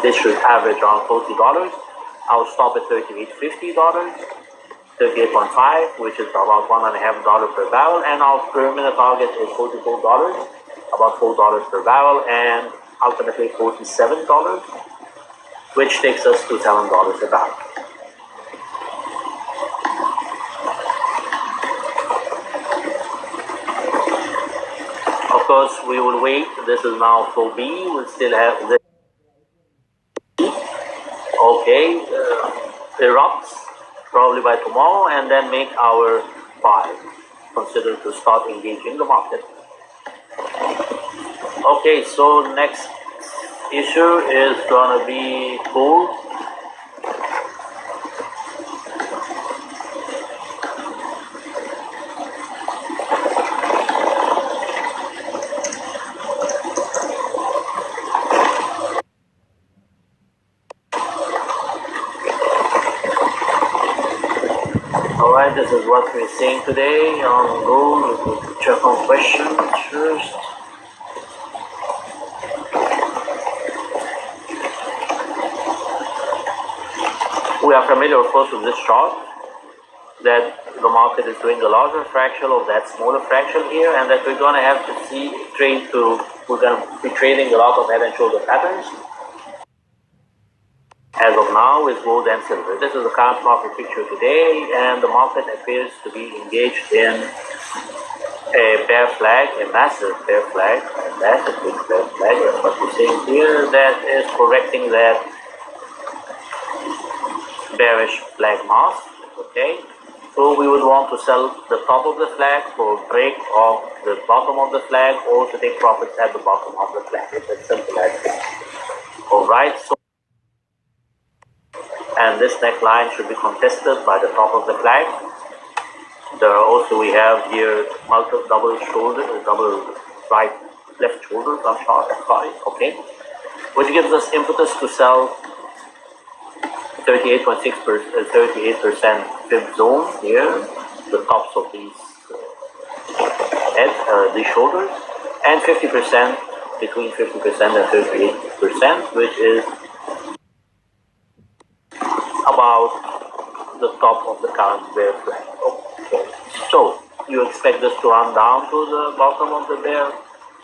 This should average around $40. Our stop at $38.50, 38.5, which is about $1.50 per barrel, and our permanent target is $44, about $4 per barrel, and ultimately $47, which takes us to $7 a barrel. Of course, we will wait. This is now flow B. We'll still have this. Okay, erupts probably by tomorrow, and then make our buy. Consider to start engaging the market. Okay, so next issue is gonna be gold. Alright, this is what we're seeing today on gold. We'll check on questions first. We are familiar, of course, with this chart, that the market is doing a larger fraction of that smaller fraction here, and that we're going to have to we're going to be trading a lot of head and shoulder patterns as of now with gold and silver. This is the current market picture today, and the market appears to be engaged in a bear flag, a massive bear flag, and that's a big bear flag. That's what we're seeing here. That is correcting that bearish flag mask. Okay, so we would want to sell the top of the flag for a break of the bottom of the flag, or to take profits at the bottom of the flag. It's as simple as that. Alright, so and this neckline should be contested by the top of the flag. There are also, we have here double right left shoulders on chart, okay, which gives us impetus to sell 38% fib zone here, the tops of these these shoulders, and 50%, between 50% and 38%, which is about the top of the current bear flag. Okay, so you expect this to run down to the bottom of the bear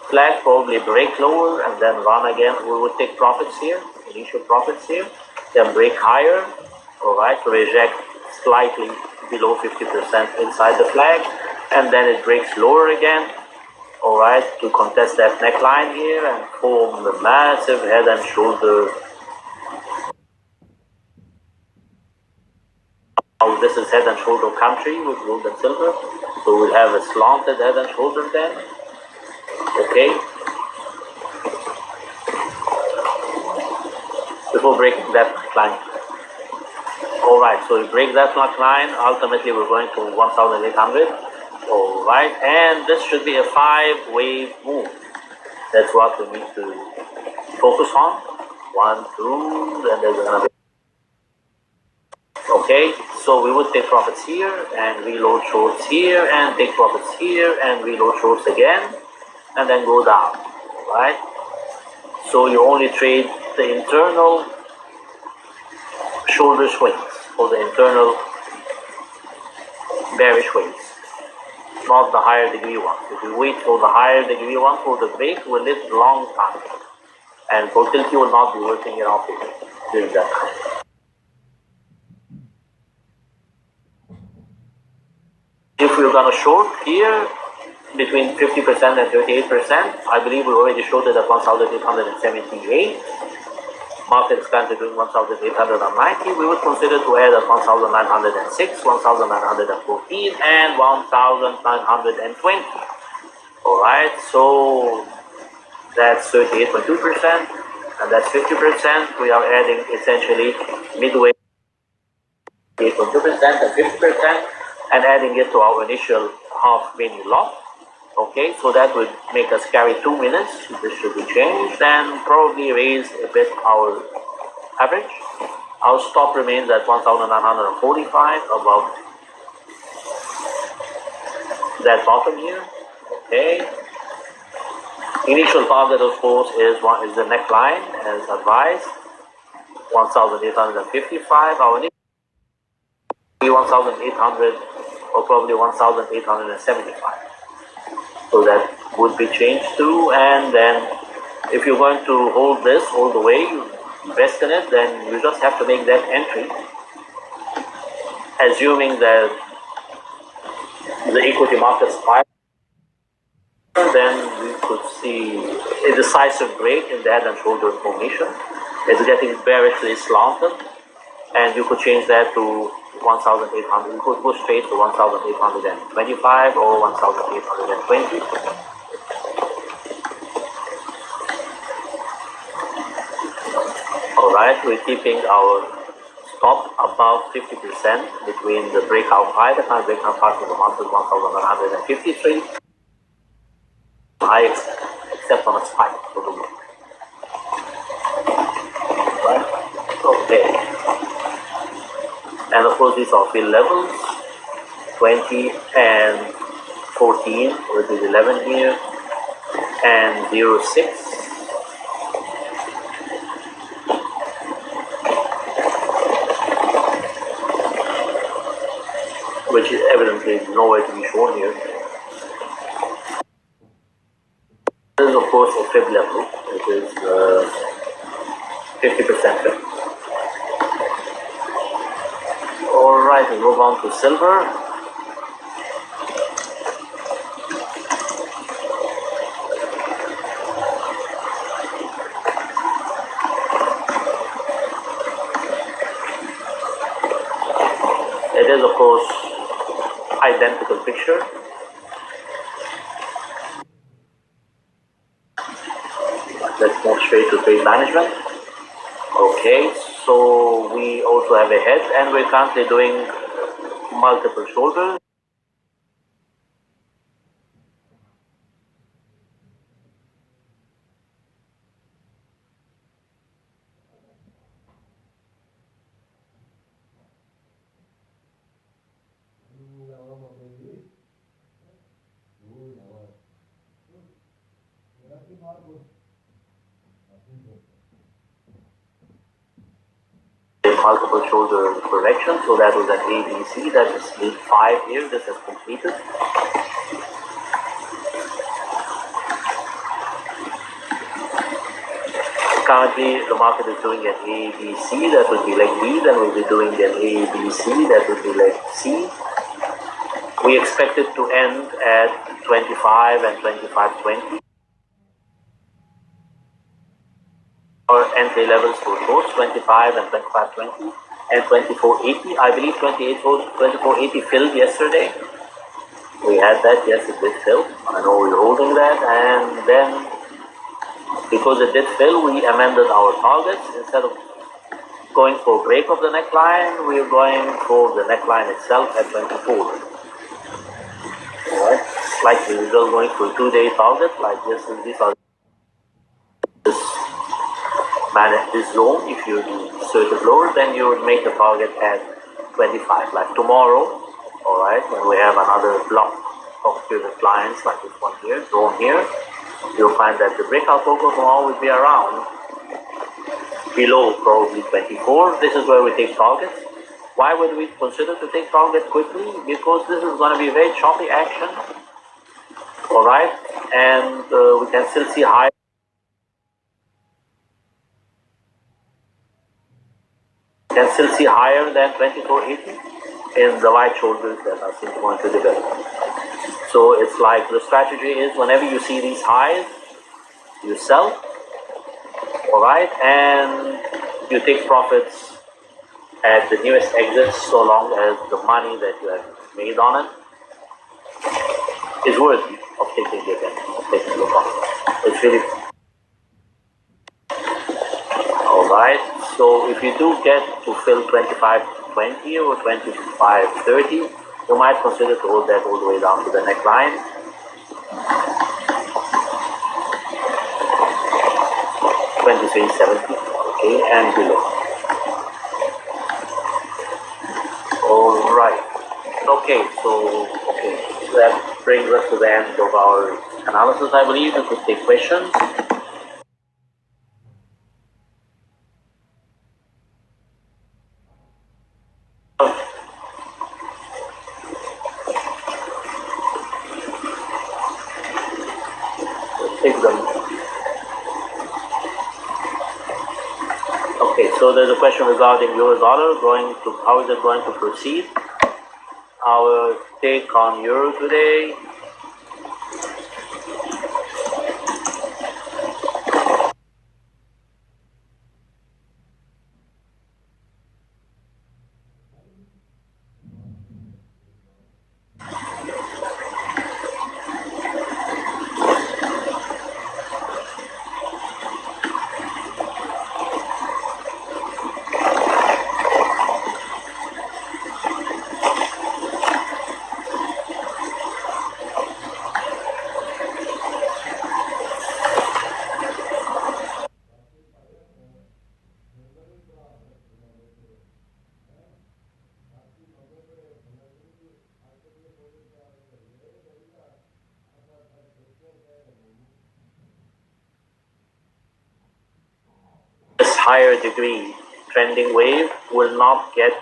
flag, probably break lower and then run again. We would take profits here, initial profits here, then break higher, alright, to reject slightly below 50% inside the flag, and then it breaks lower again, alright, to contest that neckline here and form the massive head and shoulder. This is head and shoulder country with gold and silver, so we'll have a slanted head and shoulder then. Okay, before breaking that line. Alright, so we break that line, ultimately we're going to 1,800. Alright, and this should be a 5-wave move. That's what we need to focus on. 1, 2, then there's gonna be. Okay, so we would take profits here and reload shorts here, and take profits here and reload shorts again, and then go down. Right? So you only trade the internal shoulder swings, or the internal bearish swings, not the higher degree ones. If you wait for the higher degree one for the break, will live long time, and volatility will not be working in our favor during that time. If we're going to short here between 50% and 38%, I believe we already showed it at 1,878. Market is currently doing 1,890. We would consider to add at 1,906, 1,914, and 1,920. Alright, so that's 38.2%, and that's 50%. We are adding essentially midway 8.2% and 50%, and adding it to our initial half mini lot. Okay, so that would make us carry 2 minutes. This should be changed and probably raise a bit our average. Our stop remains at 1,945 above that bottom here. Okay. Initial target, of course, is the neckline as advised, 1,855. Our initial 1,800 or probably 1,875. So that would be changed too. And then if you're going to hold this all the way, you invest in it, then you just have to make that entry, assuming that the equity market spike. Then we could see a decisive break in the head and shoulder formation. It's getting bearishly slanted. and you could change that to 1,800. You could go straight to 1,825 or 1,820. Alright, we're keeping our stop above 50% between the breakout high. The current breakout high for the month is 1,153. High except on a spike for the week. Right? Okay. And of course these are fill levels 20 and 14, which is 11 here, and 0.6. Which is evidently nowhere to be shown here. This is of course a fib level, it is 50% fib. Alright, we move on to silver. It is of course identical picture. Let's move straight to trade management. Okay, so we also have a head and we're currently doing multiple shoulders. Multiple shoulder correction, so that was an ABC, that is sleep 5 here, this is completed. Currently the market is doing an ABC, that would be leg B, then we'll be doing an ABC, that would be leg C. We expect it to end at 25 and 25.20. Our entry levels for both 25 and 25.20 and 24.80. I believe 24.80 filled yesterday. We had that, yes, it did fill. I know we're holding that, and then because it did fill, we amended our targets. Instead of going for break of the neckline, we're going for the neckline itself at 24. Alright, slightly we're just going for a 2-day target like this. These are manage this zone. If you insert it lower, then you would make the target at 25, like tomorrow. Alright, when we have another block of pivot lines like this one here, zone here, you'll find that the breakout local tomorrow will be around below probably 24. This is where we take targets. Why would we consider to take target quickly? Because this is going to be very choppy action. Alright, and we can still see high. Can still see higher than 24.80 in the right shoulders that are still going to develop. So it's like the strategy is whenever you see these highs, you sell, alright, and you take profits at the newest exits so long as the money that you have made on it is worthy of taking it and taking the profit. It's really alright. So if you do get to fill 25.20 or 25.30, you might consider to hold that all the way down to the neckline. $23.70, okay, and below. Alright. Okay, so that brings us to the end of our analysis, I believe. We could take questions. Okay, so there's a question regarding euro dollar going to how is it going to proceed. Our take on euro today. higher degree trending wave will not get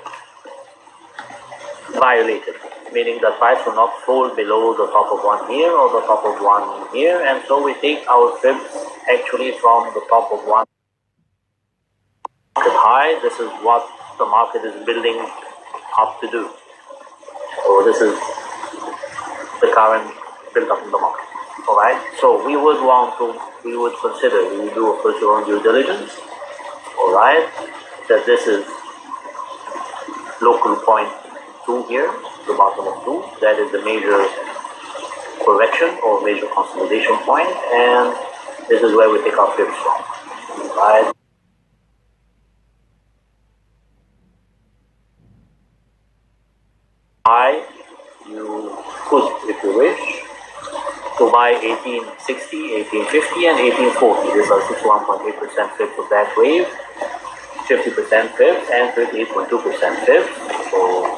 violated, meaning the price will not fall below the top of one here or the top of one here, and so we take our fibs actually from the top of one market high. This is what the market is building up to do. So this is the current build up in the market. Alright, so we would consider, we would do of course your own due diligence, alright, that this is local point 2 here, the bottom of 2, that is the major correction or major consolidation point, and this is where we take our fibs from, alright. You could, if you wish, to buy 1860, 1850 and 1840. These are 61.8% fibs of that wave, 50% fibs and 38.2% fibs.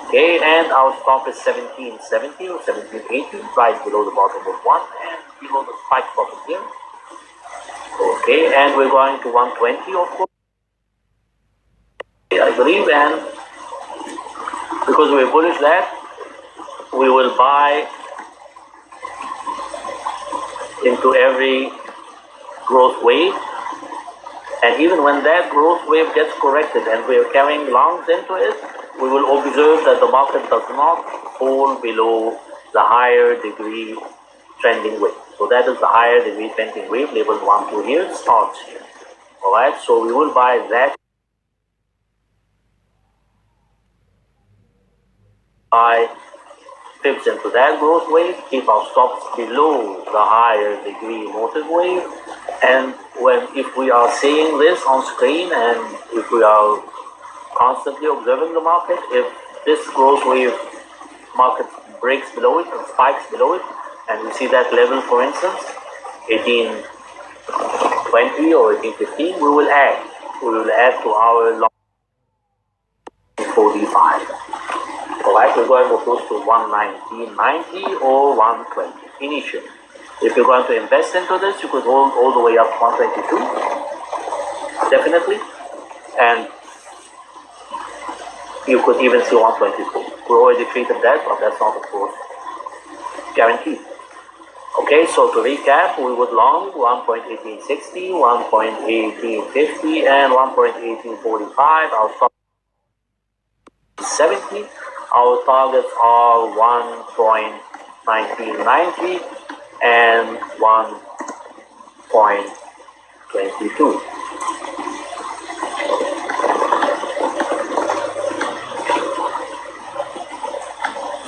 Okay, and our stop is 1770 or 1780, right below the bottom of 1 and below the spike bottom here. Okay, and we're going to 120 of course, I believe, and because we're bullish that, we will buy into every growth wave, and even when that growth wave gets corrected and we are carrying longs into it, we will observe that the market does not fall below the higher degree trending wave. So that is the higher degree trending wave labeled 1, 2 here, starts here. Alright, so we will buy that, buy fibs into that growth wave, keep our stops below the higher degree motive wave, and if we are seeing this on screen and if we are constantly observing the market, if this growth wave market breaks below it and spikes below it, and we see that level, for instance, 1820 or 1815, we will add to our long 45. Alright, we're going to go close to 119.90 or 120 initially. If you're going to invest into this, you could hold all the way up to 122, definitely, and you could even see 124. We already treated that, but that's not, of course, guaranteed. Okay, so to recap, we would long 1.1860, 1.1850, and 1.1845. Our stop is 70. Our targets are 1.1990 and 1.22.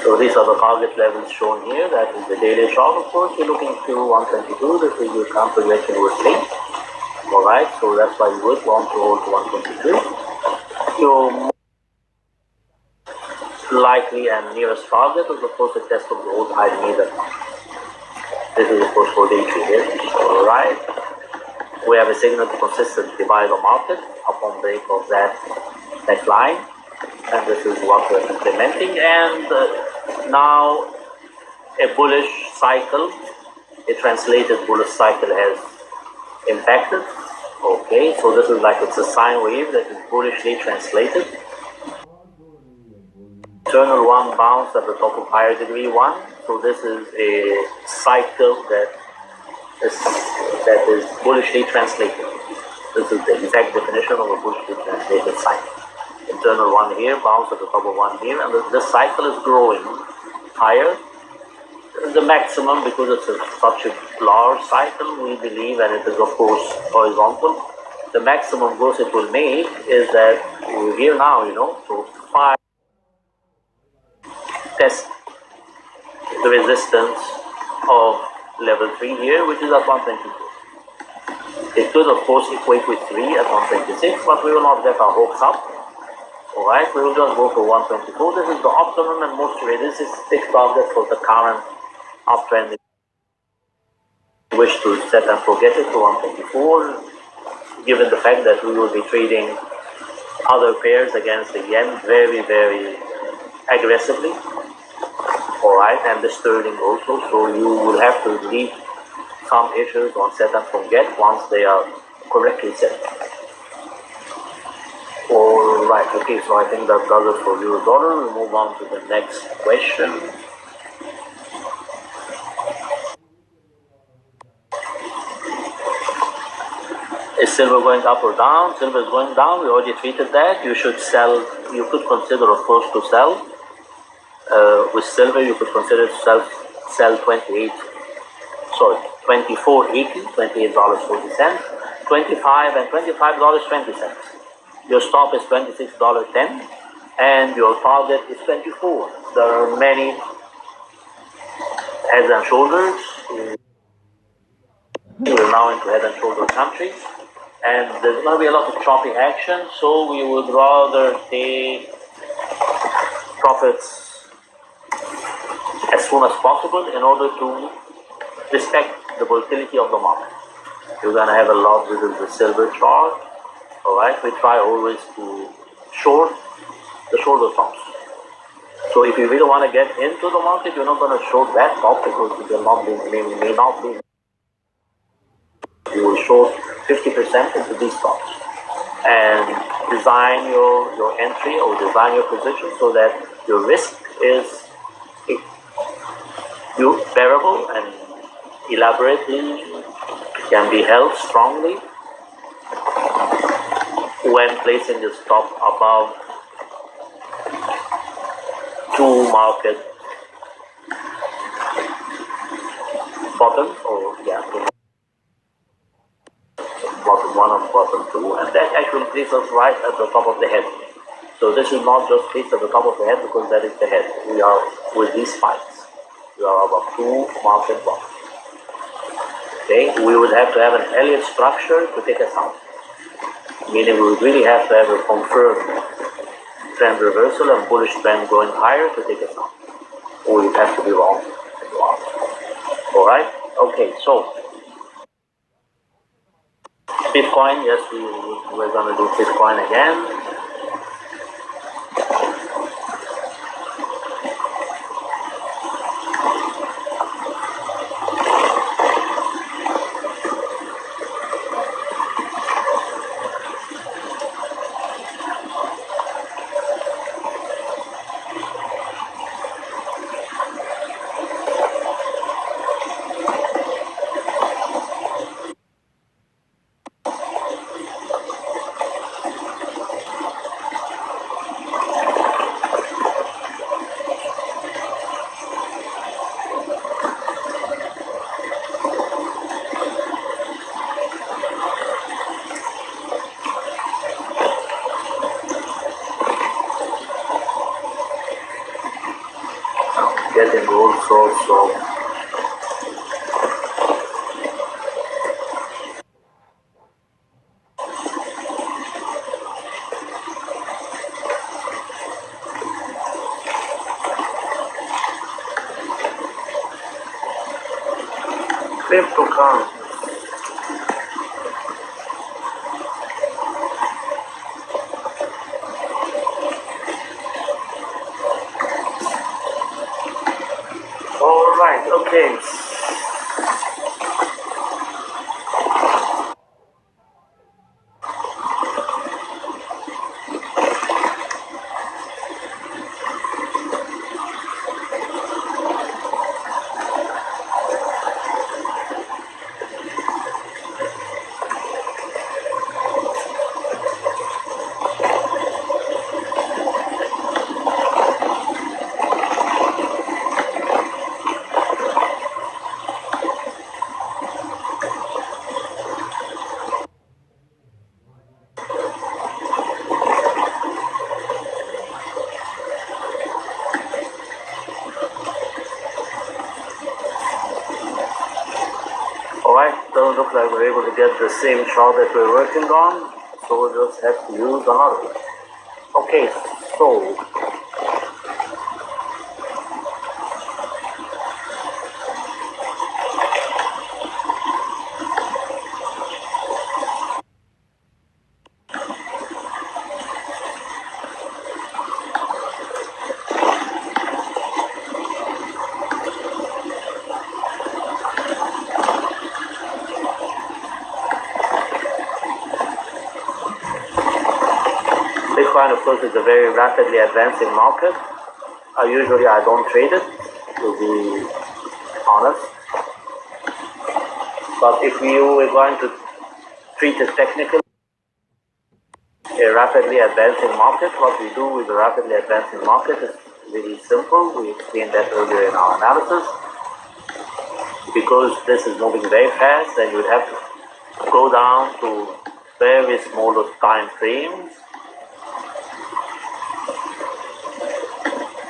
So these are the target levels shown here. That is the daily chart, of course. You're looking to 122. This is your counter reaction was late. Alright, so that's why you would want to hold to 122. Your likely and nearest target is of course the test of the old high meter. This is of course for day 3 here. Alright. We have a signal to consistently buy the market upon break of that line. And this is what we're implementing. And now a bullish cycle, a translated bullish cycle has impacted. Okay, so this is like it's a sine wave that is bullishly translated. Internal one bounced at the top of higher degree 1, so this is a cycle that is bullishly translated. This is the exact definition of a bullishly translated cycle. Internal one here, bounced at the top of one here, and this cycle is growing higher. The maximum, because it's such a large cycle, we believe, and it is of course horizontal, the maximum growth it will make is that we're here now, so 5. Test the resistance of level 3 here, which is at 122. It could of course equate with 3 at 126, but we will not get our hopes up. Alright, we will just go for 124. This is the optimum and most realistic target for the current uptrend. We wish to set and forget it to 124, given the fact that we will be trading other pairs against the yen very, very aggressively. Alright, and the sterling also, so you will have to leave some issues on set and forget once they are correctly set. Okay, so I think that does it for euro dollar. We move on to the next question. Is silver going up or down? Silver is going down. We already treated that. You should sell. You could consider, of course, to sell. With silver, you could consider to sell 24.80, $28.40, 25 and $25.20. Your stop is $26.10, and your target is 24. There are many heads and shoulders. We're now into head and shoulder country, and there's going to be a lot of choppy action, so we would rather take profits as soon as possible in order to respect the volatility of the market. You're going to have a lot with the silver chart. All right, we try always to short the shoulder tops. So if you really want to get into the market, you're not going to short that top because it will not be, may not be. You will short 50% into these tops and design your entry or design your position so that your risk is bearable and elaborately can be held strongly when placing the stop above two market bottoms, or bottom one and bottom two, and that actually places us right at the top of the head. So this is not just placed at the top of the head because that is the head. We are with these spikes. We are above two market bottoms. Okay, we would have to have an Elliott structure to take us out. Meaning we would really have to have a confirmed trend reversal and bullish trend going higher to take us out. Or you'd have to be wrong. Alright? Okay, so Bitcoin, yes, we're going to do Bitcoin again. Getting also cryptocurrency. All right, okay. Alright, doesn't look like we're able to get the same chart that we're working on, so we'll just have to use another one. Okay, so Bitcoin, of course, is a very rapidly advancing market. Usually I don't trade it, to be honest. But if you are going to treat it technically, a rapidly advancing market, what we do with a rapidly advancing market is really simple. We explained that earlier in our analysis. Because this is moving very fast, then you would have to go down to very small time frames.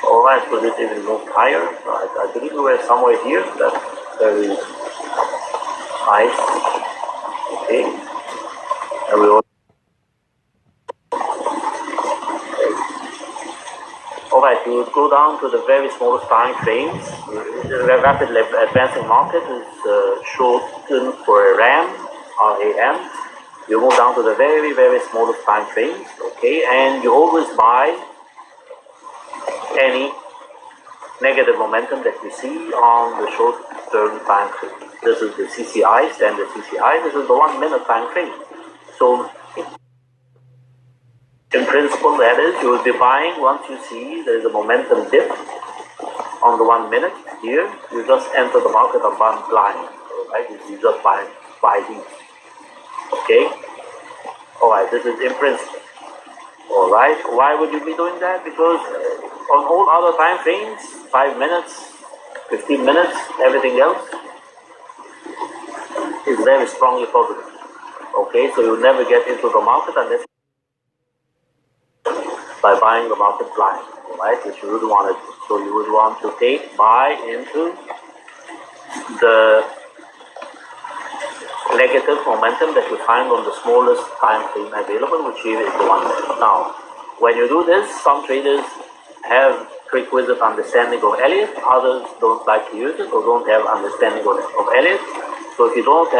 Alright, could it even move higher? I believe we were somewhere here. That's very nice. Okay. And we also Alright, you would go down to the very smallest time frames. The rapidly advancing market is shortened for RAM, RAM. You move down to the very, very smallest time frames, okay, and you always buy any negative momentum that you see on the short-term time frame. This is the CCI, standard CCI. This is the 1 minute time frame. So, in principle, that is, you will be buying once you see there is a momentum dip on the 1 minute here. You just enter the market and buy blind, right? You just buy these, okay? Alright, this is in principle. Alright, why would you be doing that? Because on all other time frames, 5 minutes, 15 minutes, everything else is very strongly positive. Okay, so you'll never get into the market unless by buying the market blind, right? Which you would want to do. So you would want to buy into the negative momentum that you find on the smallest time frame available, which here is the 1 minute. Now, when you do this, some traders have prerequisite understanding of Elliott, others don't like to use it or don't have understanding of Elliott. So if you don't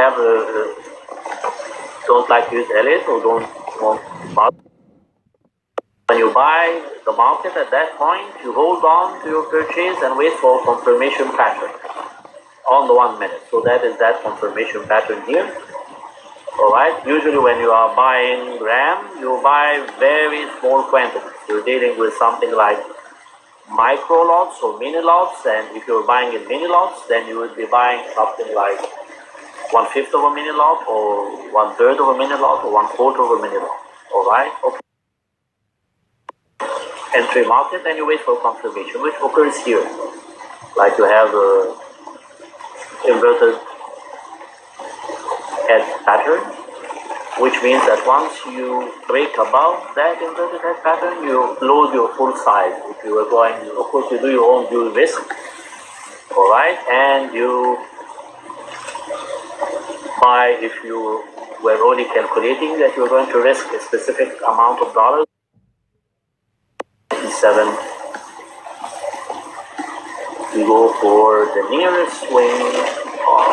like to use Elliott or don't want to buy, when you buy the market at that point, you hold on to your purchase and wait for a confirmation pattern on the 1 minute. So that is that confirmation pattern here. Alright, usually when you are buying RAM, you buy very small quantities. You're dealing with something like micro lots or mini lots, and if you're buying in mini lots, then you would be buying something like 1/5 of a mini lot or 1/3 of a mini lot or 1/4 of a mini lot. Alright, okay. Entry market, and you wait for confirmation, which occurs here. Like you have a inverted head pattern, which means that once you break above that inverted head pattern, you load your full size. If you are going, of course, you do your own due risk, alright, and you buy if you were already calculating that you're going to risk a specific amount of dollars. 7, you go for the nearest swing on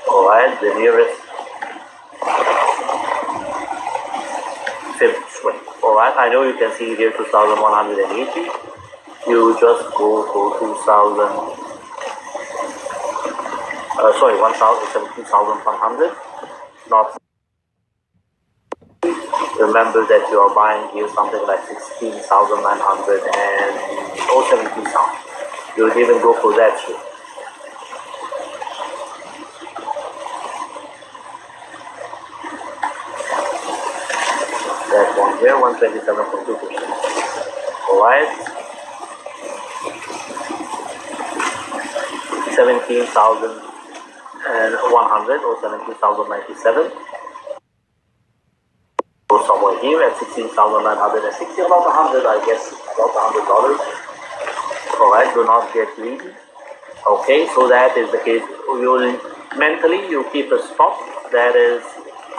alright, the nearest fifth swing. Alright, I know you can see here 2,180. You just go for 17,100, not. Remember that you are buying here something like 16,900 or 17,000. You would even go for that too. That one here, 127.2%. Alright. 17,100 or 17,097. Somewhere here at 16,960, about 100, I guess, about $100. Alright, do not get greedy. Okay, so that is the case. You'll mentally you keep a stop that is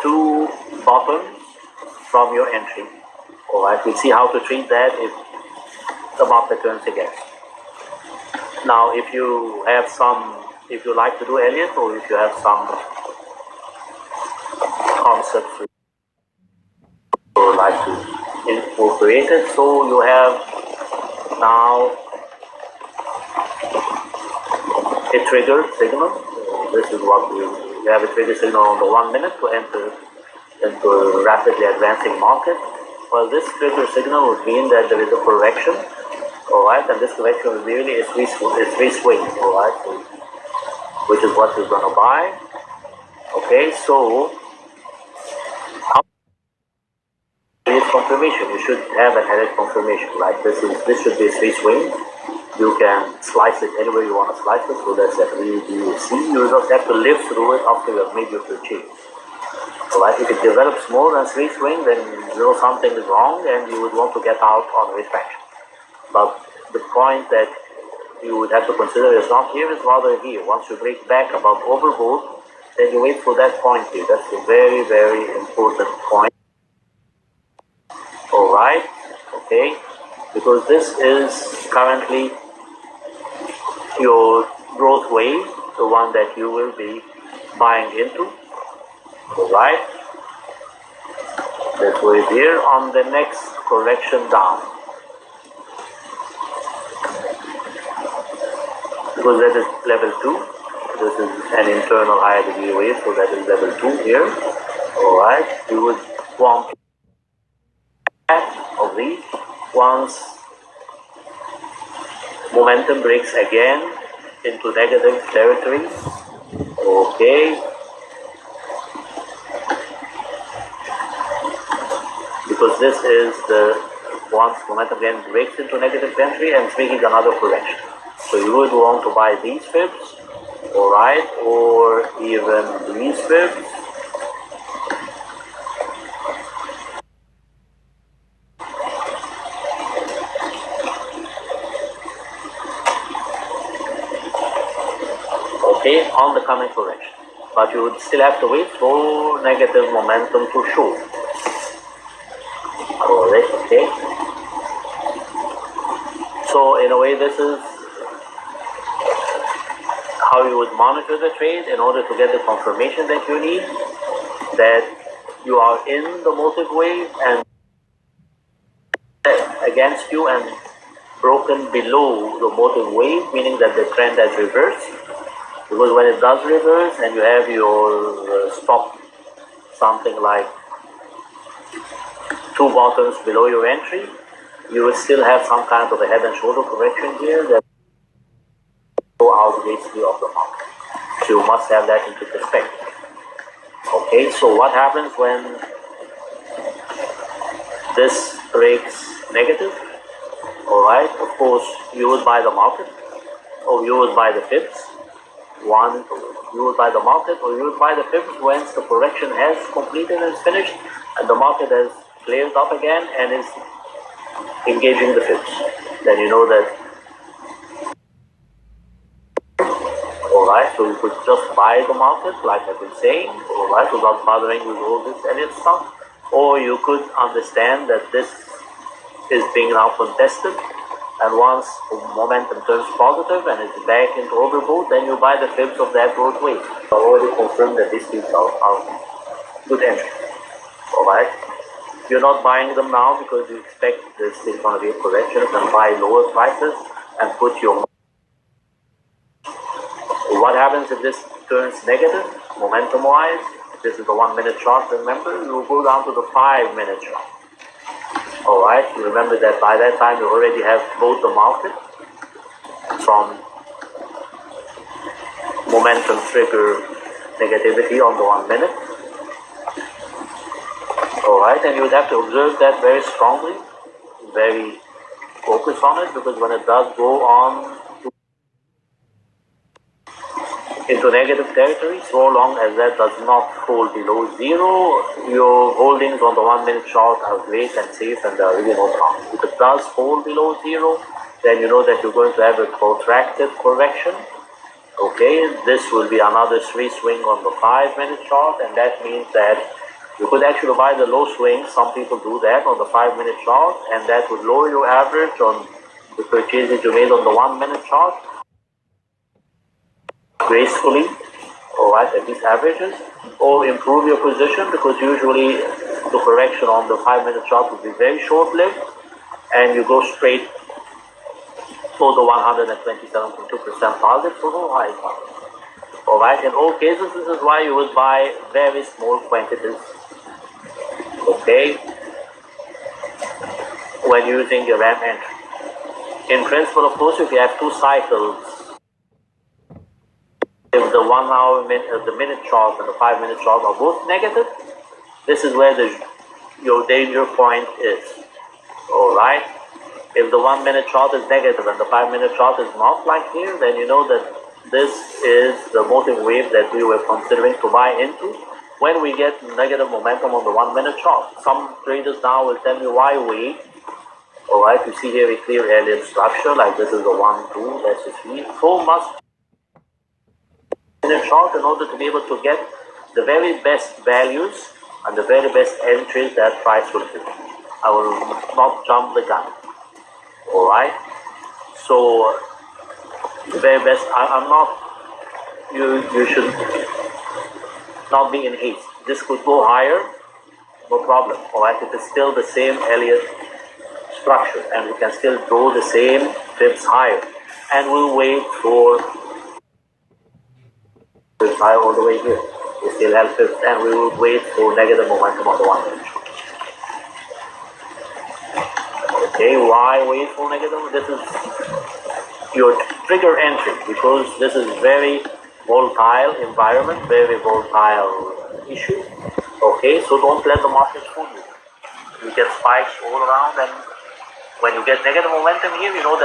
2 bottoms from your entry. Alright, we'll see how to treat that if the market turns again. Now, if you like to do Elliott, or if you have some concepts or like to incorporate it, so you have now a trigger signal. This is what we you have a trigger signal on the 1 minute to enter into a rapidly advancing market. Well, this trigger signal would mean that there is a correction, all right, and this correction would be really a free swing, all right, which is what you're going to buy. Okay, so how is confirmation? You should have a headed confirmation. Like this should be a free swing. You can slice it anywhere you want to slice it. So that's a B, B, C. You just have to live through it after you have made your purchase. Alright, if it develops more than free swing, then you know something is wrong and you would want to get out on retraction. But the point that you would have to consider is not here, is rather here. Once you break back above overbought, then you wait for that point here. That's a very, very important point. Alright, okay, because this is currently your growth wave, the one that you will be buying into. Alright, this wave here on the next correction down. Because that is level 2. This is an internal higher degree wave, so that is level 2 here. Alright, you would want of these once momentum breaks again into negative territory. Okay, because this is the once momentum again breaks into negative territory and it's making another correction. So you would want to buy these fibs, alright, or even these fibs. Okay, on the coming correction. But you would still have to wait for negative momentum to show. Alright, okay. So in a way, this is how you would monitor the trade in order to get the confirmation that you need that you are in the motive wave and against you and broken below the motive wave, meaning that the trend has reversed. Because when it does reverse and you have your stop something like 2 bottoms below your entry, you will still have some kind of a head and shoulder correction here that go out basically of the market. So you must have that into perspective. Okay, so what happens when this breaks negative? Alright, of course you would buy the market or you would buy the fibs. One, you would buy the market or you would buy the fibs once the correction has completed and is finished and the market has cleared up again and is engaging the fibs. Then you know that. Alright, so you could just buy the market like I've been saying, alright, without bothering with all this edit stuff. Or you could understand that this is being now contested. And once momentum turns positive and it's back into overbought, then you buy the fibs of that growth wave. I already confirmed that these fibs are good entry. Alright? You're not buying them now because you expect this is going to be a correction. You can buy lower prices and put your. What happens if this turns negative, momentum wise? This is the 1 minute chart, remember? You will go down to the 5 minute chart. Alright, remember that by that time you already have both the market from momentum trigger negativity on the 1 minute. Alright, and you would have to observe that very strongly, very focus on it, because when it does go on into negative territory, so long as that does not fall below 0, your holdings on the 1 minute chart are great and safe and there are really no problems. If it does fall below 0, then you know that you're going to have a protracted correction. Okay, this will be another 3 swing on the 5 minute chart, and that means that you could actually buy the low swing. Some people do that on the 5 minute chart, and that would lower your average on the purchases you made on the 1 minute chart gracefully, alright, at these averages, or improve your position, because usually the correction on the 5 minute chart will be very short lived and you go straight for the 127.2% target for the high target. Alright, in all cases, this is why you would buy very small quantities, okay, when using your RAM entry. In principle, of course, if you have two cycles, if the 1 hour, the minute chart and the 5 minute chart are both negative, this is where your danger point is. Alright, if the 1 minute chart is negative and the 5 minute chart is not like here, then you know that this is the motive wave that we were considering to buy into when we get negative momentum on the 1 minute chart. Some traders now will tell me why wait. Alright, you see here a clear Elliott structure, like this is the 1, 2, that's just 3. 4 must minute chart in order to be able to get the very best values and the very best entries that price will do. I will not jump the gun. Alright, so the very best, I'm not, you should not be in haste. This could go higher, no problem. Alright, it is still the same Elliott structure and we can still go the same pips higher, and we'll wait for pips higher all the way here. We still have pips and we will wait for negative momentum on the 1 minute. Okay, why wait for negative? This is your trigger entry because this is very volatile environment, very volatile issue. Okay, so don't let the market fool you. You get spikes all around, and when you get negative momentum here, you know that